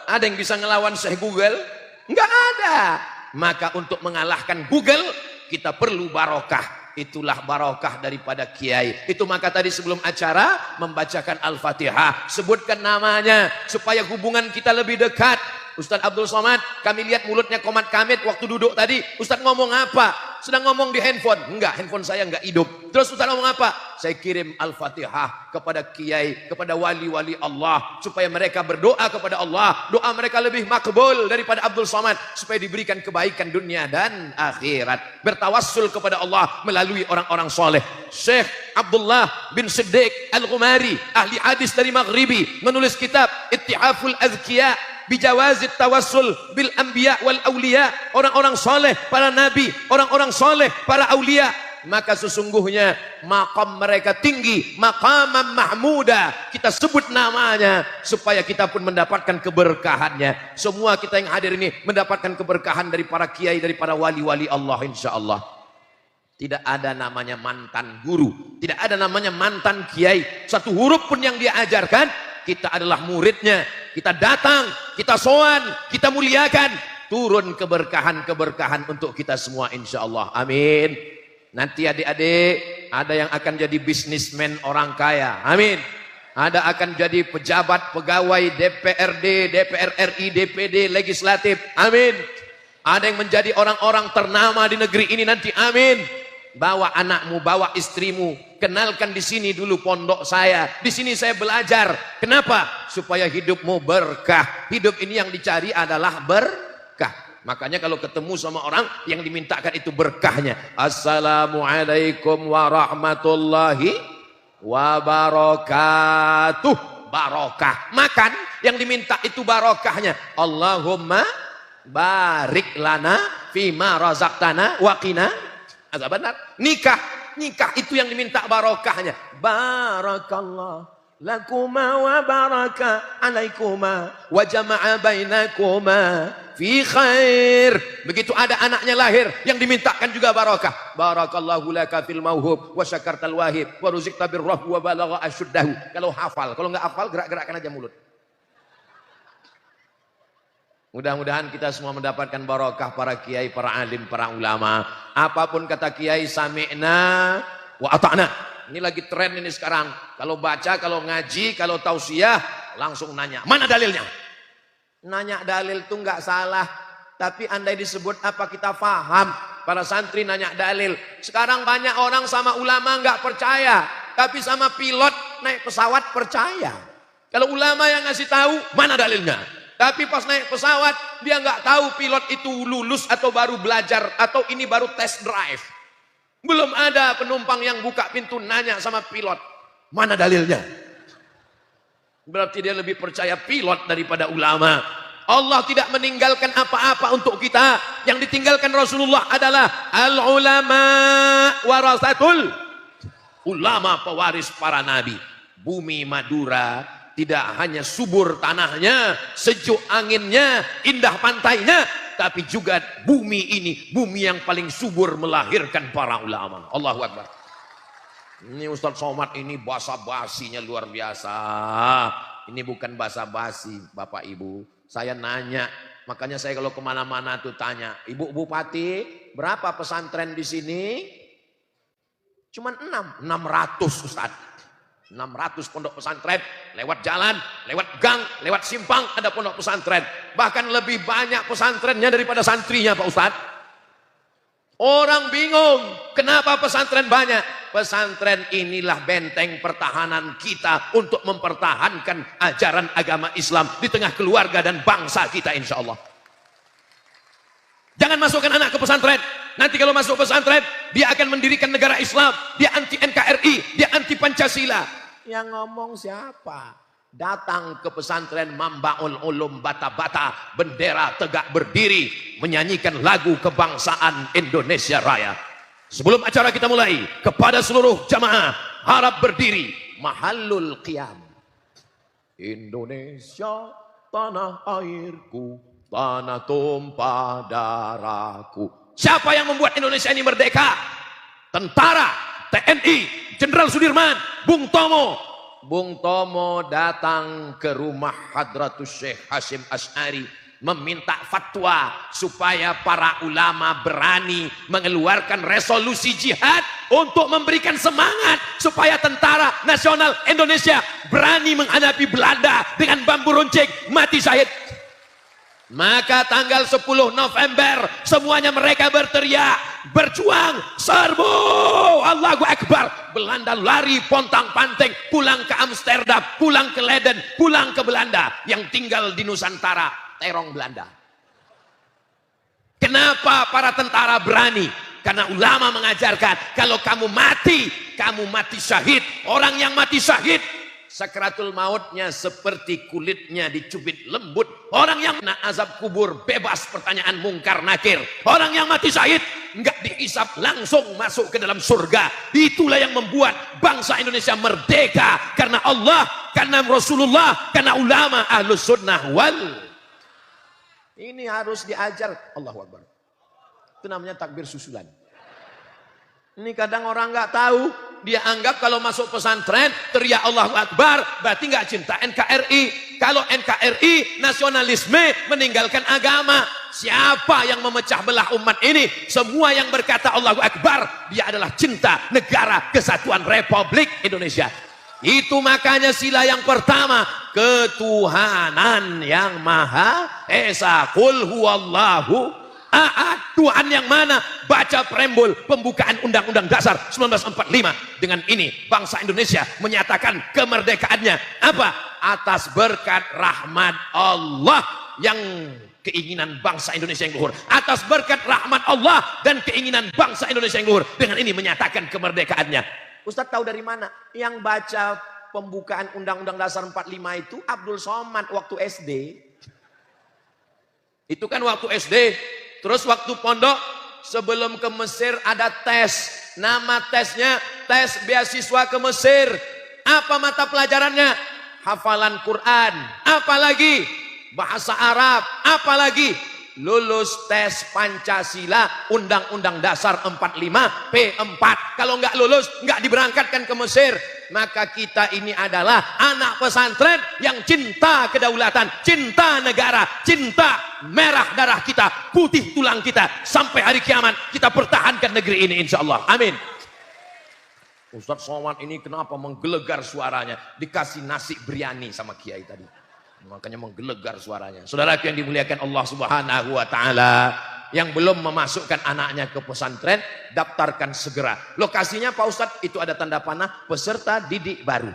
S1: Ada yang bisa ngelawan Syekh Google? Enggak ada. Maka untuk mengalahkan Google, kita perlu barokah. Itulah barokah daripada kiai. Itu maka tadi sebelum acara membacakan Al-Fatihah, sebutkan namanya supaya hubungan kita lebih dekat. Ustaz Abdul Somad, kami lihat mulutnya komat kamit waktu duduk tadi. Ustaz ngomong apa? Sedang ngomong di handphone. Enggak, handphone saya enggak hidup. Terus Ustaz ngomong apa? Saya kirim Al-Fatihah kepada kiai, kepada wali-wali Allah, supaya mereka berdoa kepada Allah. Doa mereka lebih makbul daripada Abdul Somad, supaya diberikan kebaikan dunia dan akhirat. Bertawassul kepada Allah melalui orang-orang soleh. Syekh Abdullah bin Siddiq Al-Ghumari, ahli hadis dari Maghribi, menulis kitab Ittihaful Azkiya bijawazit tawassul bil anbiya wal auliya. Orang-orang soleh, para nabi, orang-orang soleh, para aulia, maka sesungguhnya maqam mereka tinggi, maqamam mahmuda. Kita sebut namanya supaya kita pun mendapatkan keberkahannya. Semua kita yang hadir ini mendapatkan keberkahan dari para kiai, dari para wali-wali Allah insyaallah. Tidak ada namanya mantan guru, tidak ada namanya mantan kiai. Satu huruf pun yang dia ajarkan, kita adalah muridnya. Kita datang, kita sowan, kita muliakan, turun keberkahan-keberkahan untuk kita semua insyaallah. Amin. Nanti adik-adik ada yang akan jadi bisnismen orang kaya. Amin. Ada akan jadi pejabat, pegawai DPRD, DPR RI, DPD, legislatif. Amin. Ada yang menjadi orang-orang ternama di negeri ini nanti. Amin. Bawa anakmu, bawa istrimu, kenalkan di sini dulu pondok saya. Di sini saya belajar. Kenapa? Supaya hidupmu berkah. Hidup ini yang dicari adalah berkah. Makanya kalau ketemu sama orang yang dimintakan itu berkahnya. Assalamualaikum warahmatullahi wabarakatuh. Barokah. Makan yang diminta itu barokahnya. Allahumma barik lana fima razaqtana wa qina azabannar. Nikah itu yang diminta barokahnya. Barakallah lakuma wa baraka alaikuma wa jama'a bainakuma fi khair. Begitu ada anaknya lahir yang dimintakan juga barokah. Barakallahu laka fil mauhub wa syakartal wahib wa ruziqta birrahmi wa balagha asyuddahu. Kalau hafal, kalau enggak hafal gerak-gerakkan aja mulut. Mudah-mudahan kita semua mendapatkan barokah para kiai, para alim, para ulama. Apapun kata kiai, sami'na wa ata'na. Ini lagi tren ini sekarang. Kalau baca, kalau ngaji, kalau tausiah, langsung nanya, mana dalilnya? Nanya dalil itu enggak salah. Tapi andai disebut apa kita faham. Para santri nanya dalil. Sekarang banyak orang sama ulama enggak percaya. Tapi sama pilot naik pesawat percaya. Kalau ulama yang ngasih tahu, mana dalilnya? Tapi pas naik pesawat, dia nggak tahu pilot itu lulus atau baru belajar, atau ini baru test drive. Belum ada penumpang yang buka pintu nanya sama pilot, mana dalilnya? Berarti dia lebih percaya pilot daripada ulama. Allah tidak meninggalkan apa-apa untuk kita. Yang ditinggalkan Rasulullah adalah al-ulama warasatul. Ulama pewaris para nabi. Bumi Madura tidak hanya subur tanahnya, sejuk anginnya, indah pantainya, tapi juga bumi ini, bumi yang paling subur melahirkan para ulama. Allahu Akbar. Ini Ustadz Somad ini basa-basinya luar biasa. Ini bukan basa-basi Bapak Ibu. Saya nanya, makanya saya kalau kemana-mana tuh tanya, Ibu Bupati, berapa pesantren di sini? Cuman 600 Ustaz. 600 pondok pesantren, lewat jalan, lewat gang, lewat simpang ada pondok pesantren. Bahkan lebih banyak pesantrennya daripada santrinya Pak Ustaz. Orang bingung, kenapa pesantren banyak? Pesantren inilah benteng pertahanan kita untuk mempertahankan ajaran agama Islam di tengah keluarga dan bangsa kita insya Allah. Jangan masukkan anak ke pesantren. Nanti kalau masuk pesantren, dia akan mendirikan negara Islam. Dia anti NKRI, dia anti Pancasila. Yang ngomong siapa? Datang ke pesantren Mambaul Ulum Bata-Bata, bendera tegak berdiri, menyanyikan lagu kebangsaan Indonesia Raya. Sebelum acara kita mulai, kepada seluruh jamaah harap berdiri. Mahallul qiyam. Indonesia tanah airku, tanah tumpah darahku. Siapa yang membuat Indonesia ini merdeka? Tentara, TNI, Jenderal Sudirman, Bung Tomo. Bung Tomo datang ke rumah Hadratus Syekh Hasyim Asy'ari meminta fatwa supaya para ulama berani mengeluarkan resolusi jihad untuk memberikan semangat supaya tentara nasional Indonesia berani menghadapi Belanda dengan bambu runcing mati syahid. Maka tanggal 10 November semuanya mereka berteriak, berjuang, serbu, Allahu Akbar. Belanda lari pontang-panting, pulang ke Amsterdam, pulang ke Leiden, pulang ke Belanda. Yang tinggal di Nusantara, terong Belanda. Kenapa para tentara berani? Karena ulama mengajarkan, kalau kamu mati syahid. Orang yang mati syahid, sakratul mautnya seperti kulitnya dicubit lembut. Orang yang kena azab kubur bebas pertanyaan mungkar nakir. Orang yang mati syahid enggak dihisap, langsung masuk ke dalam surga. Itulah yang membuat bangsa Indonesia merdeka, karena Allah, karena Rasulullah, karena ulama ahlus sunnah wal. Ini harus diajar. Allahu Akbar. Itu namanya takbir susulan. Ini kadang orang nggak tahu. Dia anggap kalau masuk pesantren teriak Allahu Akbar berarti nggak cinta NKRI. Kalau NKRI nasionalisme, meninggalkan agama. Siapa yang memecah belah umat ini? Semua yang berkata Allahu Akbar, dia adalah cinta negara kesatuan Republik Indonesia. Itu makanya sila yang pertama, ketuhanan yang maha esa, qul huwallahu ahad. Tuhan yang mana? Baca preambul pembukaan Undang-Undang Dasar 1945. Dengan ini bangsa Indonesia menyatakan kemerdekaannya. Apa? Atas berkat rahmat Allah, yang keinginan bangsa Indonesia yang luhur. Atas berkat rahmat Allah dan keinginan bangsa Indonesia yang luhur. Dengan ini menyatakan kemerdekaannya. Ustadz tahu dari mana? Yang baca pembukaan Undang-Undang Dasar 45 itu Abdul Somad waktu SD. Itu kan waktu SD. Terus waktu pondok, sebelum ke Mesir ada tes. Nama tesnya tes beasiswa ke Mesir. Apa mata pelajarannya? Hafalan Quran. Apalagi bahasa Arab. Apalagi lulus tes Pancasila Undang-Undang Dasar 45 P4. Kalau nggak lulus, nggak diberangkatkan ke Mesir. Maka kita ini adalah anak pesantren yang cinta kedaulatan, cinta negara, cinta merah darah kita, putih tulang kita. Sampai hari kiamat kita pertahankan negeri ini insya Allah. Amin. Ustadz Somad ini kenapa menggelegar suaranya? Dikasih nasi biryani sama kiai tadi, makanya menggelegar suaranya. Saudara yang dimuliakan Allah Subhanahu wa taala, yang belum memasukkan anaknya ke pesantren, daftarkan segera. Lokasinya Pak Ustadz, itu ada tanda panah peserta didik baru.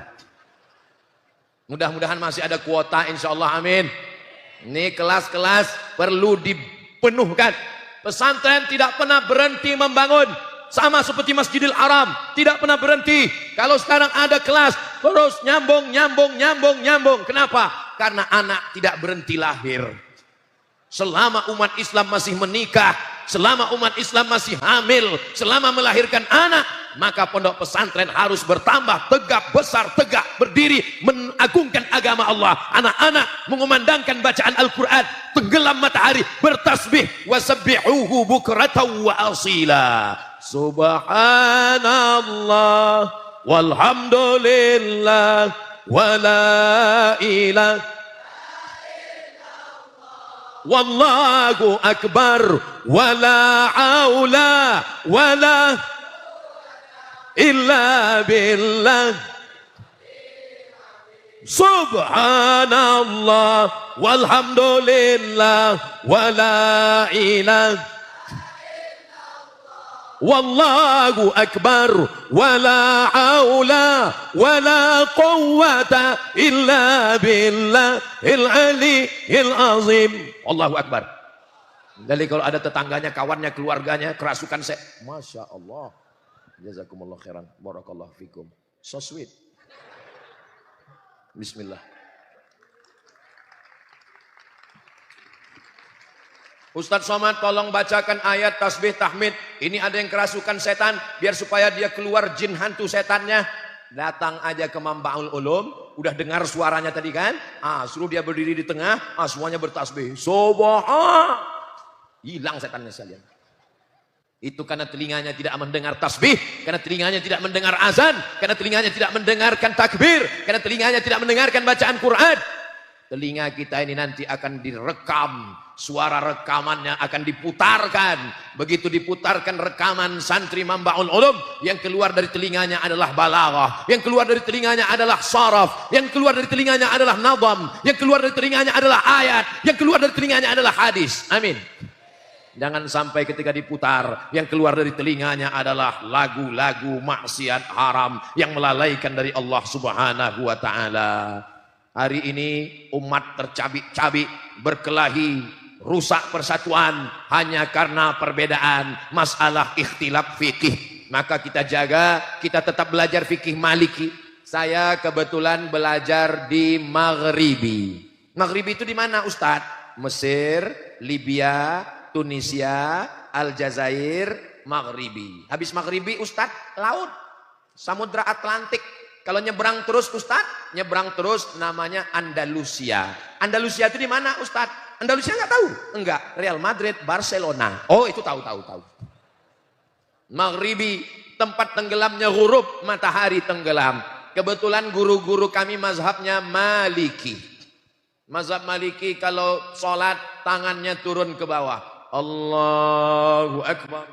S1: Mudah-mudahan masih ada kuota, insya Allah, amin. Ini kelas-kelas perlu dipenuhkan. Pesantren tidak pernah berhenti membangun. Sama seperti Masjidil Haram, tidak pernah berhenti. Kalau sekarang ada kelas, terus nyambung. Kenapa? Karena anak tidak berhenti lahir. Selama umat Islam masih menikah, selama umat Islam masih hamil, selama melahirkan anak, maka pondok pesantren harus bertambah tegak, besar, tegak, berdiri, mengagungkan agama Allah. Anak-anak mengumandangkan bacaan Al-Quran, tenggelam matahari, bertasbih, wasabbihuhu bukratan wa asila. Subhanallah walhamdulillah wala ilaha wallahu akbar wala haula wala illa billah. Subhanallah walhamdulillah wala ilaha wallahu akbar wala haula wala quwwata illa billahil aliyyil azim. Allahu akbar. Jadi kalau ada tetangganya, kawannya, keluarganya kerasukan saya, masya Allah, jazakumullah khairan, barakallahu fikum, so sweet. Bismillah. Ustadz Somad tolong bacakan ayat tasbih tahmid. Ini ada yang kerasukan setan, biar supaya dia keluar jin hantu setannya. Datang aja ke Mambaul Ulum, udah dengar suaranya tadi kan? Suruh dia berdiri di tengah, semuanya bertasbih. Subhan. Hilang setannya sekalian. Itu karena telinganya tidak mendengar tasbih, karena telinganya tidak mendengar azan, karena telinganya tidak mendengarkan takbir, karena telinganya tidak mendengarkan bacaan Quran. Telinga kita ini nanti akan direkam, suara rekamannya akan diputarkan. Begitu diputarkan rekaman santri Mambaul Ulum, yang keluar dari telinganya adalah balaghah, yang keluar dari telinganya adalah saraf, yang keluar dari telinganya adalah nadham, yang keluar dari telinganya adalah ayat, yang keluar dari telinganya adalah hadis. Amin. Jangan sampai ketika diputar, yang keluar dari telinganya adalah lagu-lagu maksiat haram yang melalaikan dari Allah Subhanahu wa ta'ala. Hari ini umat tercabik-cabik, berkelahi, rusak persatuan hanya karena perbedaan masalah ikhtilaf fikih. Maka kita jaga, kita tetap belajar fikih Maliki. Saya kebetulan belajar di Maghribi. Maghribi itu di mana, Ustadz? Mesir, Libya, Tunisia, Aljazair, Maghribi. Habis Maghribi, Ustadz, laut, Samudra Atlantik. Kalau nyebrang terus, Ustadz, nyebrang terus namanya Andalusia. Andalusia itu di mana, Ustadz? Andalusia nggak tahu? Enggak. Real Madrid, Barcelona. Oh, itu tahu. Maghribi, tempat tenggelamnya huruf, matahari tenggelam. Kebetulan guru-guru kami mazhabnya Maliki. Mazhab Maliki kalau sholat tangannya turun ke bawah. Allahu Akbar.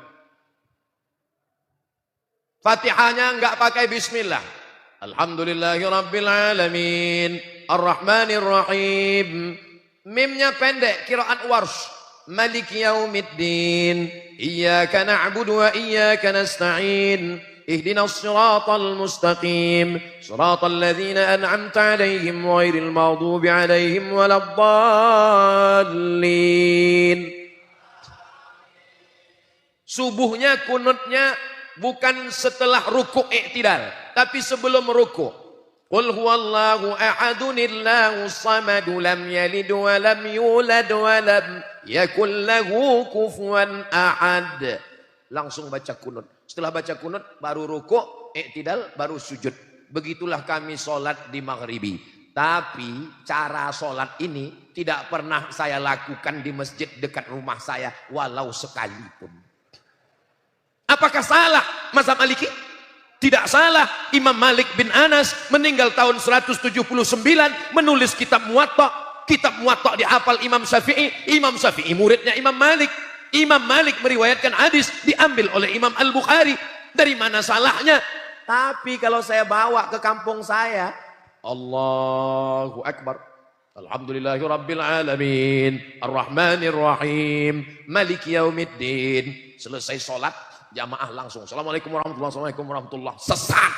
S1: Fatihahnya nggak pakai bismillah. Alhamdulillahirabbil alamin, arrahmanir rahim. Mimnya pendek, qiraat Warsh. Maliki yaumiddin, iyyaka na'budu wa iyyaka nasta'in. Ihdinas siratal mustaqim, siratal ladzina an'amta 'alaihim ghairil maghdubi 'alaihim waladdallin. Subuhnya kunutnya bukan setelah ruku' i'tidal, tapi sebelum ruku'. Qul huwallahu ahadunillahu samadu lam yalid wa lam yulad wa lam yakul lahu kufuwan ahad. Langsung baca kunut. Setelah baca kunut baru ruku', i'tidal, baru sujud. Begitulah kami sholat di Maghribi. Tapi cara sholat ini tidak pernah saya lakukan di masjid dekat rumah saya walau sekalipun. Apakah salah mazhab Maliki? Tidak salah. Imam Malik bin Anas meninggal tahun 179, menulis kitab Muwatta. Kitab Muwatta dihafal Imam Syafi'i. Imam Syafi'i muridnya Imam Malik. Imam Malik meriwayatkan hadis diambil oleh Imam Al-Bukhari. Dari mana salahnya? Tapi kalau saya bawa ke kampung saya, Allahu Akbar, Alhamdulillahirabbil alamin, Arrahmanir Rahim, Maliki yaumiddin. Selesai sholat, jamaah langsung Assalamualaikum warahmatullahi wabarakatuh. Sesat.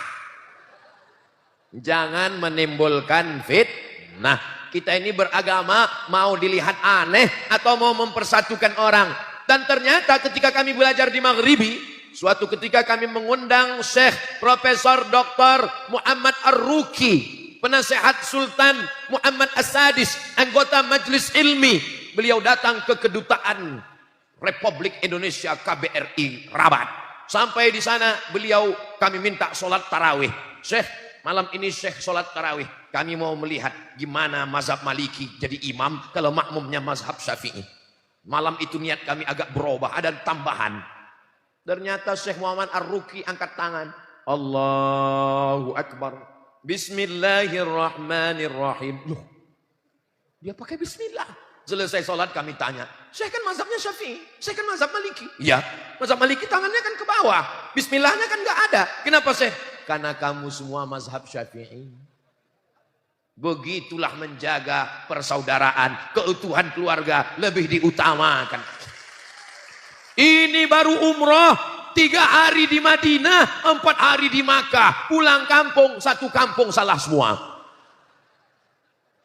S1: Jangan menimbulkan fitnah. Kita ini beragama mau dilihat aneh atau mau mempersatukan orang. Dan ternyata ketika kami belajar di Maghribi, suatu ketika kami mengundang Syekh Profesor Dr. Muhammad Ar-Ruki, penasehat Sultan Muhammad As-Sadis, anggota Majelis Ilmi. Beliau datang ke kedutaan Republik Indonesia KBRI Rabat. Sampai di sana beliau kami minta sholat tarawih. Syekh, malam ini Syekh sholat tarawih. Kami mau melihat gimana mazhab Maliki jadi imam kalau makmumnya mazhab Syafi'i. Malam itu niat kami agak berubah, ada tambahan. Ternyata Syekh Muhammad Ar-Ruki angkat tangan. Allahu Akbar. Bismillahirrahmanirrahim. Loh, dia pakai bismillah. Selesai sholat kami tanya, Syekh kan mazhabnya Syafi'i, Syekh kan mazhab Maliki. Iya, mazhab Maliki tangannya kan ke bawah. Bismillahnya kan gak ada. Kenapa Syekh? Karena kamu semua mazhab Syafi'i. Begitulah menjaga persaudaraan, keutuhan keluarga lebih diutamakan. Ini baru umroh, 3 hari di Madinah, 4 hari di Makkah. Pulang kampung, 1 kampung salah semua.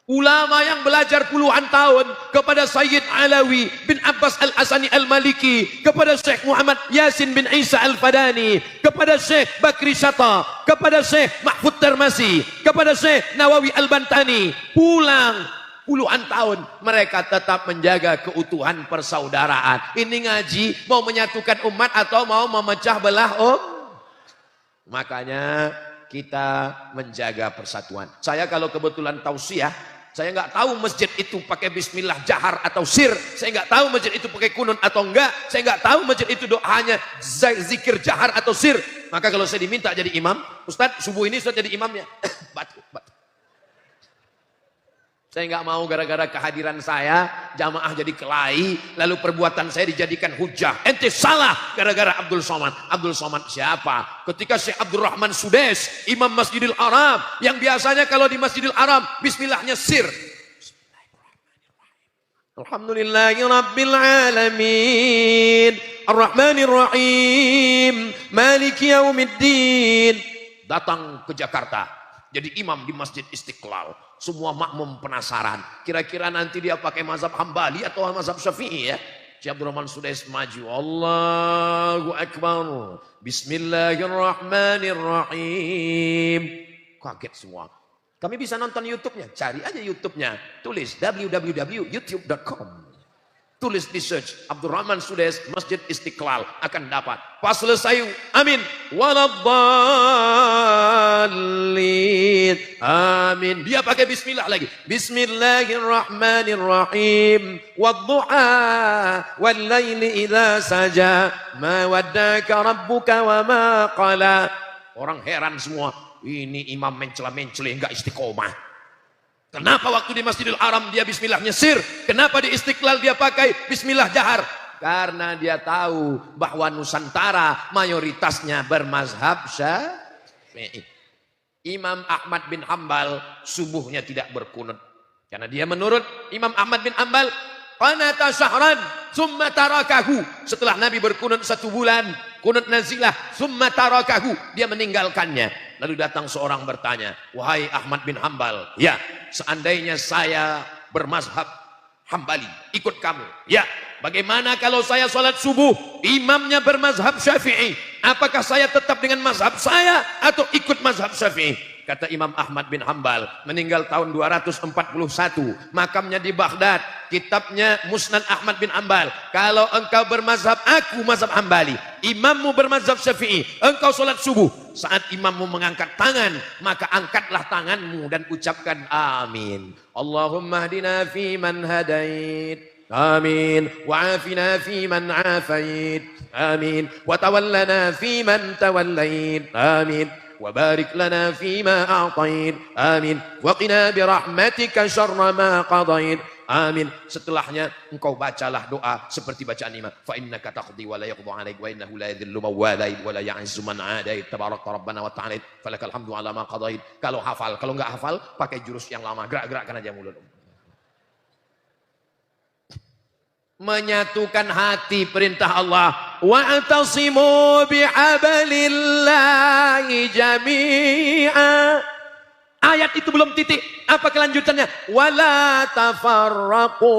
S1: Ulama yang belajar puluhan tahun kepada Sayyid Alawi bin Abbas Al-Asani Al-Maliki, kepada Syekh Muhammad Yasin bin Isa Al-Fadani, kepada Syekh Bakri Syata, kepada Syekh Mahfud Termasi, kepada Syekh Nawawi Al-Bantani. Pulang puluhan tahun mereka tetap menjaga keutuhan persaudaraan. Ini ngaji mau menyatukan umat atau mau memecah belah Makanya kita menjaga persatuan. Saya kalau kebetulan tausiah, saya nggak tahu masjid itu pakai bismillah jahar atau sir. Saya nggak tahu masjid itu pakai kunun atau enggak. Saya nggak tahu masjid itu doanya zikir jahar atau sir. Maka kalau saya diminta jadi imam, Ustadz subuh ini Ustadz jadi imamnya. Batuk. Saya nggak mau gara-gara kehadiran saya jamaah jadi kelahi, lalu perbuatan saya dijadikan hujah. Ente salah gara-gara Abdul Somad. Abdul Somad siapa? Ketika Syekh Abdurrahman Sudes, Imam Masjidil Haram, yang biasanya kalau di Masjidil Haram bismillahnya sir. Alhamdulillahi Rabbil Alamin, Ar-Rahmanir-Rahim, Maliki Yaumiddin. Datang ke Jakarta jadi imam di Masjid Istiqlal. Semua makmum penasaran. Kira-kira nanti dia pakai mazhab Hambali atau mazhab Syafi'i ya. Syekh Abdurrahman Sudais maju. Allahu Akbar. Bismillahirrahmanirrahim. Kaget semua. Kami bisa nonton YouTube-nya. Cari aja YouTube-nya. Tulis www.youtube.com. Tulis di search Abdurrahman Sudais Masjid Istiqlal, akan dapat. Pas selesai, amin. Waladdallin. Amin. Dia pakai bismillah lagi. Bismillahirrahmanirrahim. Wadduha wallaili idza saja. Ma waddaka rabbuka wa ma qala. Orang heran semua. Ini imam mencela-mencela enggak istiqomah. Kenapa waktu di Masjidil Haram dia bismillahnya sir? Kenapa di Istiqlal dia pakai bismillah jahar? Karena dia tahu bahwa Nusantara mayoritasnya bermazhab Syafi'i. Imam Ahmad bin Hambal subuhnya tidak berkunut. Karena dia menurut Imam Ahmad bin Hambal, qanata syahran summa tarakahu. Setelah Nabi berkunut 1 bulan, kunut nazilah, summa tarakahu, dia meninggalkannya. Lalu datang seorang bertanya, wahai Ahmad bin Hambal, ya, seandainya saya bermazhab Hambali, ikut kamu. Ya, bagaimana kalau saya sholat subuh, imamnya bermazhab Syafi'i? Apakah saya tetap dengan mazhab saya atau ikut mazhab Syafi'i? Kata Imam Ahmad bin Hambal, meninggal tahun 241, makamnya di Baghdad, kitabnya Musnad Ahmad bin Hambal. Kalau engkau bermazhab, aku mazhab Hambali, imammu bermazhab Syafi'i, engkau sholat subuh, saat imammu mengangkat tangan, maka angkatlah tanganmu dan ucapkan amin. Allahumma hdina fi man hadait, amin. Wa'afina fi man afait, amin. Wa tawallana fi man tawallait, amin. وبارك لنا فيما أعطيت آمين وقنا برحمتك شر ما قضيت آمين. Setelahnya engkau bacalah doa seperti bacaan imam. Fa innaka taqdi wa la yuqda 'alaik wa innahu la yadhillu man walait wa la ya'izzu man 'adait tabarakta rabbana wa ta'ala falakal hamdu 'ala ma qadait. Kalau hafal, kalau enggak hafal pakai jurus yang lama, gerak-gerakkan aja mulut. Menyatukan hati, perintah Allah, wa'tasimu bihablillahi jami'a Ayat itu belum titik. Apa kelanjutannya? Wala tafarraqu.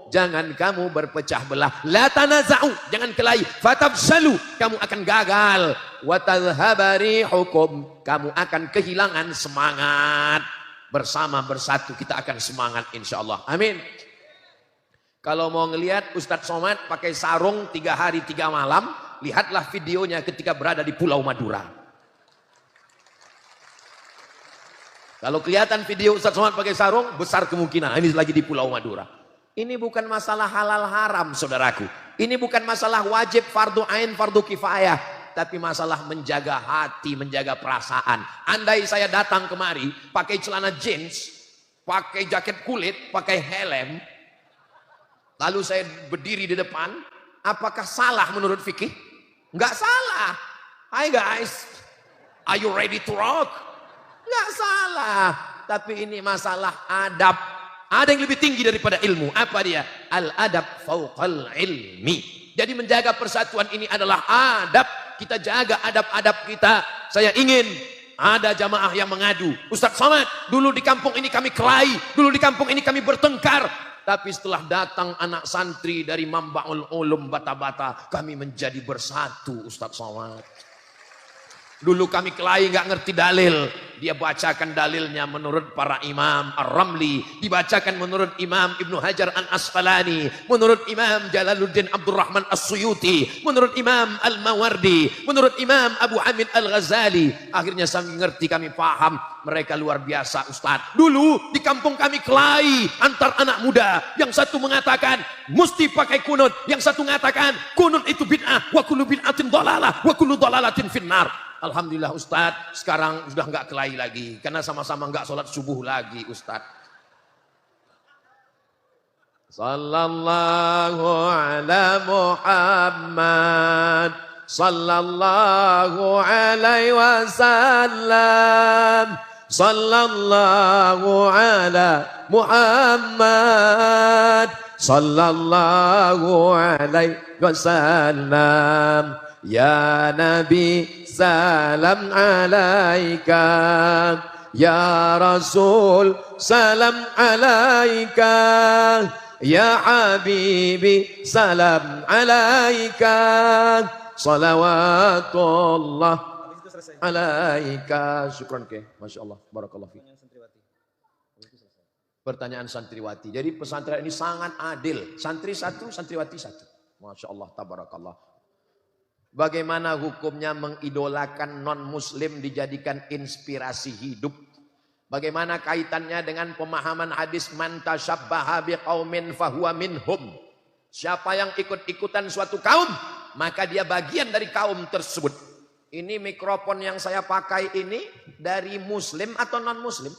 S1: Jangan kamu berpecah belah. La tanaza'u. Jangan kelahi. Fatafshalu. Kamu akan gagal. Wa tadhhaba rihukum. Kamu akan kehilangan semangat. Bersama bersatu kita akan semangat insyaallah. Amin. Kalau mau ngelihat Ustadz Somad pakai sarung 3 hari 3 malam, lihatlah videonya ketika berada di Pulau Madura. Kalau kelihatan video Ustadz Somad pakai sarung, besar kemungkinan ini lagi di Pulau Madura. Ini bukan masalah halal haram, saudaraku. Ini bukan masalah wajib, fardu ain, fardu kifayah. Tapi masalah menjaga hati, menjaga perasaan. Andai saya datang kemari, pakai celana jeans, pakai jaket kulit, pakai helm, lalu saya berdiri di depan, apakah salah menurut fikih? Enggak salah. Hai guys, are you ready to rock? Enggak salah, tapi ini masalah adab. Ada yang lebih tinggi daripada ilmu. Apa dia? Al-adab fauqal ilmi. Jadi menjaga persatuan ini adalah adab. Kita jaga adab-adab kita. Saya ingin ada jamaah yang mengadu. Ustadz Somad, dulu di kampung ini kami kelahi. Dulu di kampung ini kami bertengkar. Tapi setelah datang anak santri dari Mambaul Ulum Bata-Bata, kami menjadi bersatu Ustadz Somad. Dulu kami kelahi nggak ngerti dalil. Dia bacakan dalilnya menurut para imam Ar-Ramli. Dibacakan menurut Imam Ibnu Hajar Al-Asqalani. Menurut Imam Jalaluddin Abdurrahman As-Suyuti. Menurut Imam Al-Mawardi. Menurut Imam Abu Hamid Al-Ghazali. Akhirnya kami ngerti, kami paham. Mereka luar biasa Ustadz. Dulu di kampung kami kelahi antar anak muda. Yang satu mengatakan mesti pakai kunut. Yang satu mengatakan kunut itu bid'ah. Wa kullu bid'atin dhalalah. Wa kullu dhalalatin finnar. Alhamdulillah Ustadz, sekarang sudah nggak kelahi lagi. Karena sama-sama nggak sholat subuh lagi Ustadz. Sallallahu ala Muhammad. Sallallahu alaihi wasallam. Sallallahu ala Muhammad. Sallallahu alaihi wasallam. Ya Nabi salam alaika, ya Rasul salam alaika, ya Habibi salam alaika, salawatullah alaika. Syukran ke, Masya Allah, barakallah fiik. Pertanyaan santriwati. Jadi pesantren ini sangat adil. Santri satu, santriwati satu. Masya Allah, tabarakallah. Bagaimana hukumnya mengidolakan non-muslim dijadikan inspirasi hidup? Bagaimana kaitannya dengan pemahaman hadis man tasyabbaha biqaumin fahuwa minhum? Siapa yang ikut-ikutan suatu kaum, maka dia bagian dari kaum tersebut. Ini mikrofon yang saya pakai ini dari muslim atau non-muslim?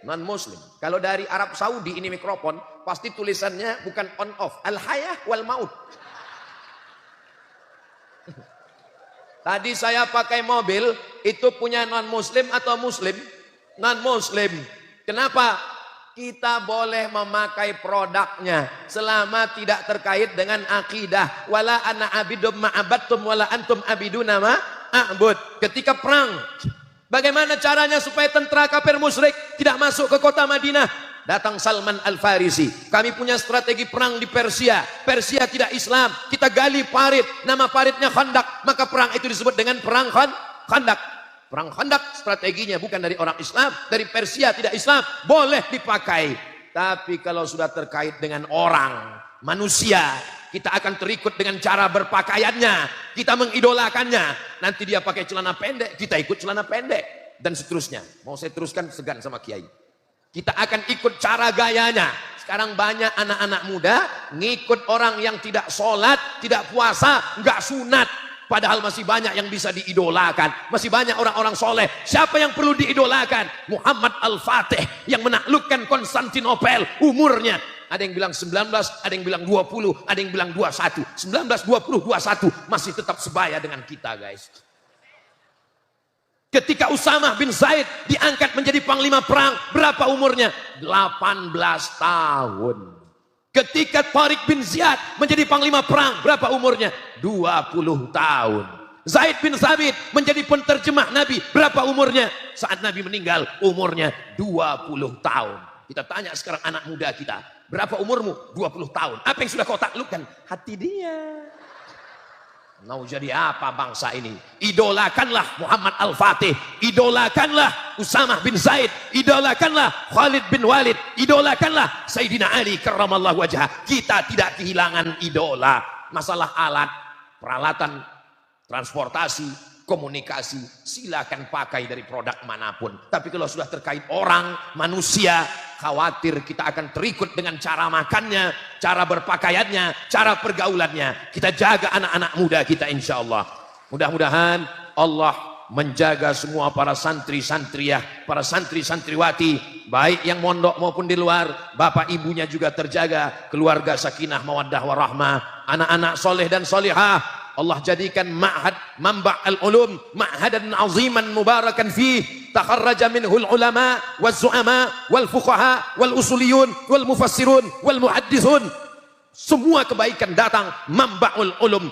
S1: Non-muslim. Kalau dari Arab Saudi ini mikrofon, pasti tulisannya bukan on off, al-hayah wal maut. Tadi saya pakai mobil, itu punya non-muslim atau muslim? Non-muslim. Kenapa? Kita boleh memakai produknya selama tidak terkait dengan akidah. Wala ana abidum ma'abattum wala antum abiduna ma'abud. Ketika perang, bagaimana caranya supaya tentara kafir musyrik tidak masuk ke kota Madinah? Datang Salman Al-Farisi. Kami punya strategi perang di Persia. Persia tidak Islam. Kita gali parit. Nama paritnya Khandak. Maka perang itu disebut dengan perang Khandak. Perang Khandak strateginya bukan dari orang Islam. Dari Persia tidak Islam. Boleh dipakai. Tapi kalau sudah terkait dengan orang, manusia, kita akan terikut dengan cara berpakaiannya. Kita mengidolakannya. Nanti dia pakai celana pendek, kita ikut celana pendek. Dan seterusnya. Mau saya teruskan, segan sama Kiai. Kita akan ikut cara gayanya. Sekarang banyak anak-anak muda ngikut orang yang tidak sholat, tidak puasa, nggak sunat. Padahal masih banyak yang bisa diidolakan. Masih banyak orang-orang soleh. Siapa yang perlu diidolakan? Muhammad Al-Fatih yang menaklukkan Konstantinopel. Umurnya ada yang bilang 19, ada yang bilang 20, ada yang bilang 21. 19, 20, 21 masih tetap sebaya dengan kita guys. Ketika Usamah bin Zaid diangkat menjadi panglima perang, berapa umurnya? 18 tahun. Ketika Tariq bin Ziyad menjadi panglima perang, berapa umurnya? 20 tahun. Zaid bin Thabit menjadi penterjemah Nabi. Berapa umurnya? Saat Nabi meninggal, umurnya 20 tahun. Kita tanya sekarang anak muda kita, berapa umurmu? 20 tahun. Apa yang sudah kau taklukkan? Hati dia. Mau jadi apa bangsa ini? Idolakanlah Muhammad Al-Fatih, idolakanlah Usamah bin Zaid, idolakanlah Khalid bin Walid, idolakanlah Sayyidina Ali karramallahu wajhah. Kita tidak kehilangan idola. Masalah alat, peralatan, transportasi, komunikasi, silakan pakai dari produk manapun. Tapi kalau sudah terkait orang, manusia, khawatir kita akan terikut dengan cara makannya, cara berpakaiannya, cara pergaulannya. Kita jaga anak-anak muda kita insya Allah. Mudah-mudahan Allah menjaga semua para santri-santriyah, para santri-santriwati, baik yang mondok maupun di luar. Bapak ibunya juga terjaga, keluarga sakinah mawaddah warahmah, anak-anak soleh dan solihah. Allah jadikan ma'had manba' al-ulum ma'hadan aziman mubarakan fih, takharraja minhul ulama wal zu'ama wal fuqaha wal usuliyun wal mufassirun wal muhaddithun. Semua kebaikan datang manba'ul ulum,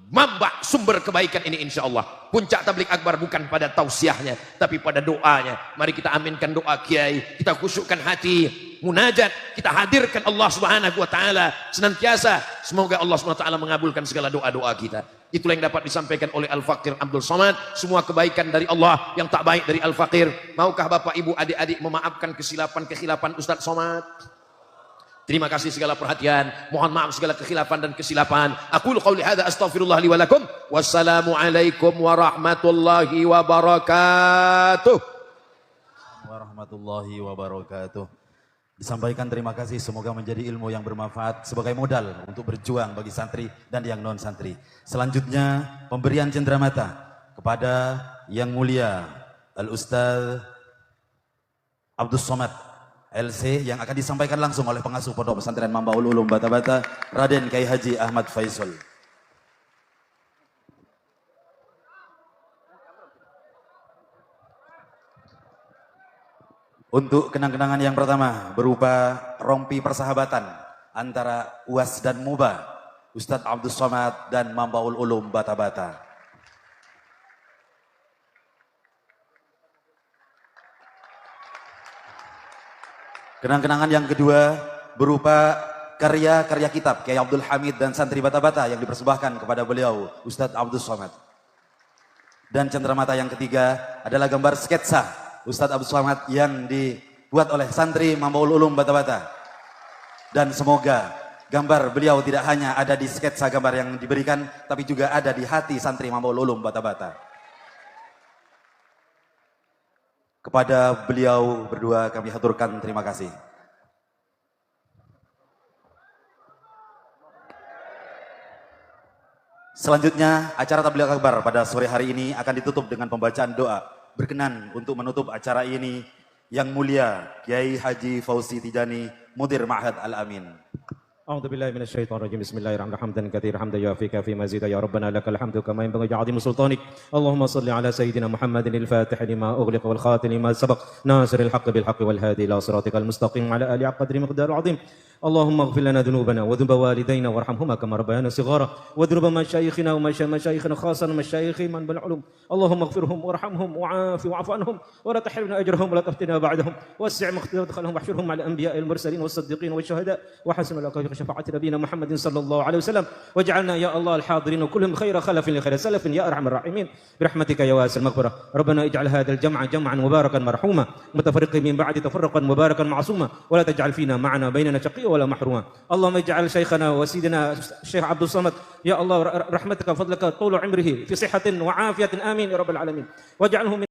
S1: manba' sumber kebaikan ini insyaallah. Puncak tabligh akbar bukan pada tausiahnya tapi pada doanya. Mari kita aminkan doa kiai, kita khusyukkan hati, munajat, kita hadirkan Allah Subhanahu wa taala senantiasa. Semoga Allah Subhanahu wa taala mengabulkan segala doa-doa kita. Itulah yang dapat disampaikan oleh Al-Faqir Abdul Somad. Semua kebaikan dari Allah, yang tak baik dari Al-Faqir. Maukah Bapak Ibu adik-adik memaafkan kesilapan-kesilapan Ustaz Somad? Terima kasih segala perhatian. Mohon maaf segala kekhilafan dan kesilapan. Aqulu qauli hadza astaghfirullah li wa lakum. Wassalamu alaikum warahmatullahi wabarakatuh.
S2: Warahmatullahi wabarakatuh. Disampaikan terima kasih, semoga menjadi ilmu yang bermanfaat sebagai modal untuk berjuang bagi santri dan yang non santri. Selanjutnya pemberian cenderamata kepada yang mulia Al-Ustaz Abdul Somad LC yang akan disampaikan langsung oleh pengasuh Pondok Pesantren Mambaul Ulum Bata-Bata, Raden Kiai Haji Ahmad Faisal. Untuk kenang-kenangan yang pertama berupa rompi persahabatan antara UAS dan MUBA, Ustadz Abdul Somad dan Mambaul Ulum Bata-Bata. Kenang-kenangan yang kedua berupa karya-karya kitab Kiai Abdul Hamid dan santri Bata-Bata yang dipersembahkan kepada beliau Ustadz Abdul Somad. Dan cenderamata yang ketiga adalah gambar sketsa Ustadz Abdul Somad yang dibuat oleh santri Mambaul Ulum Bata-Bata. Dan semoga gambar beliau tidak hanya ada di sketsa gambar yang diberikan, tapi juga ada di hati santri Mambaul Ulum Bata-Bata. Kepada beliau berdua kami haturkan terima kasih. Selanjutnya acara tabligh akbar pada sore hari ini akan ditutup dengan pembacaan doa. Berkenan untuk menutup acara ini yang mulia Kiai Haji Fauzi Tijani, Mudir Ma'had Al-Amin.
S3: أعوذ بالله من الشيطان الرجيم بسم الله الرحمن الرحيم حمدا كثيرا حمدا يوافيك في مزيد يا ربنا لك الحمد كما ينبغي لعظيم سلطانك اللهم صل على سيدنا محمد الفاتح لما أغلق والخاتم لما سبق ناصر الحق بالحق والهادي إلى صراطك المستقيم وعلى آله قدر مقدار عظيم اللهم اغفر لنا ذنوبنا وذنوب والدينا وارحمهما كما ربيانا صغارا وذنوب مشايخنا ومشايخنا خاصة مشايخ من بالعلوم اللهم اغفرهم وارحمهم وعاف واعف عنهم ولا تحرمنا أجرهم ولا تفتنا بعدهم وسع مدخلهم واحشرهم مع الأنبياء المرسلين والصديقين والشهداء وحسن أولئك شفاعة نبينا محمد صلى الله عليه وسلم واجعلنا يا الله الحاضرين وكلهم خير خلف لخير سلف يا أرحم الراحمين برحمتك يا واسع المغفرة ربنا اجعل هذا الجمع جمعا مباركا مرحوما متفرقا من بعد تفرقا مباركا معصوما ولا تجعل فينا معنا بيننا شقيا ولا محروما اللهم اجعل شيخنا وسيدنا الشيخ عبد الصمد يا الله رحمتك وفضلك طول عمره في صحة وعافية آمين يا رب العالمين واجعله من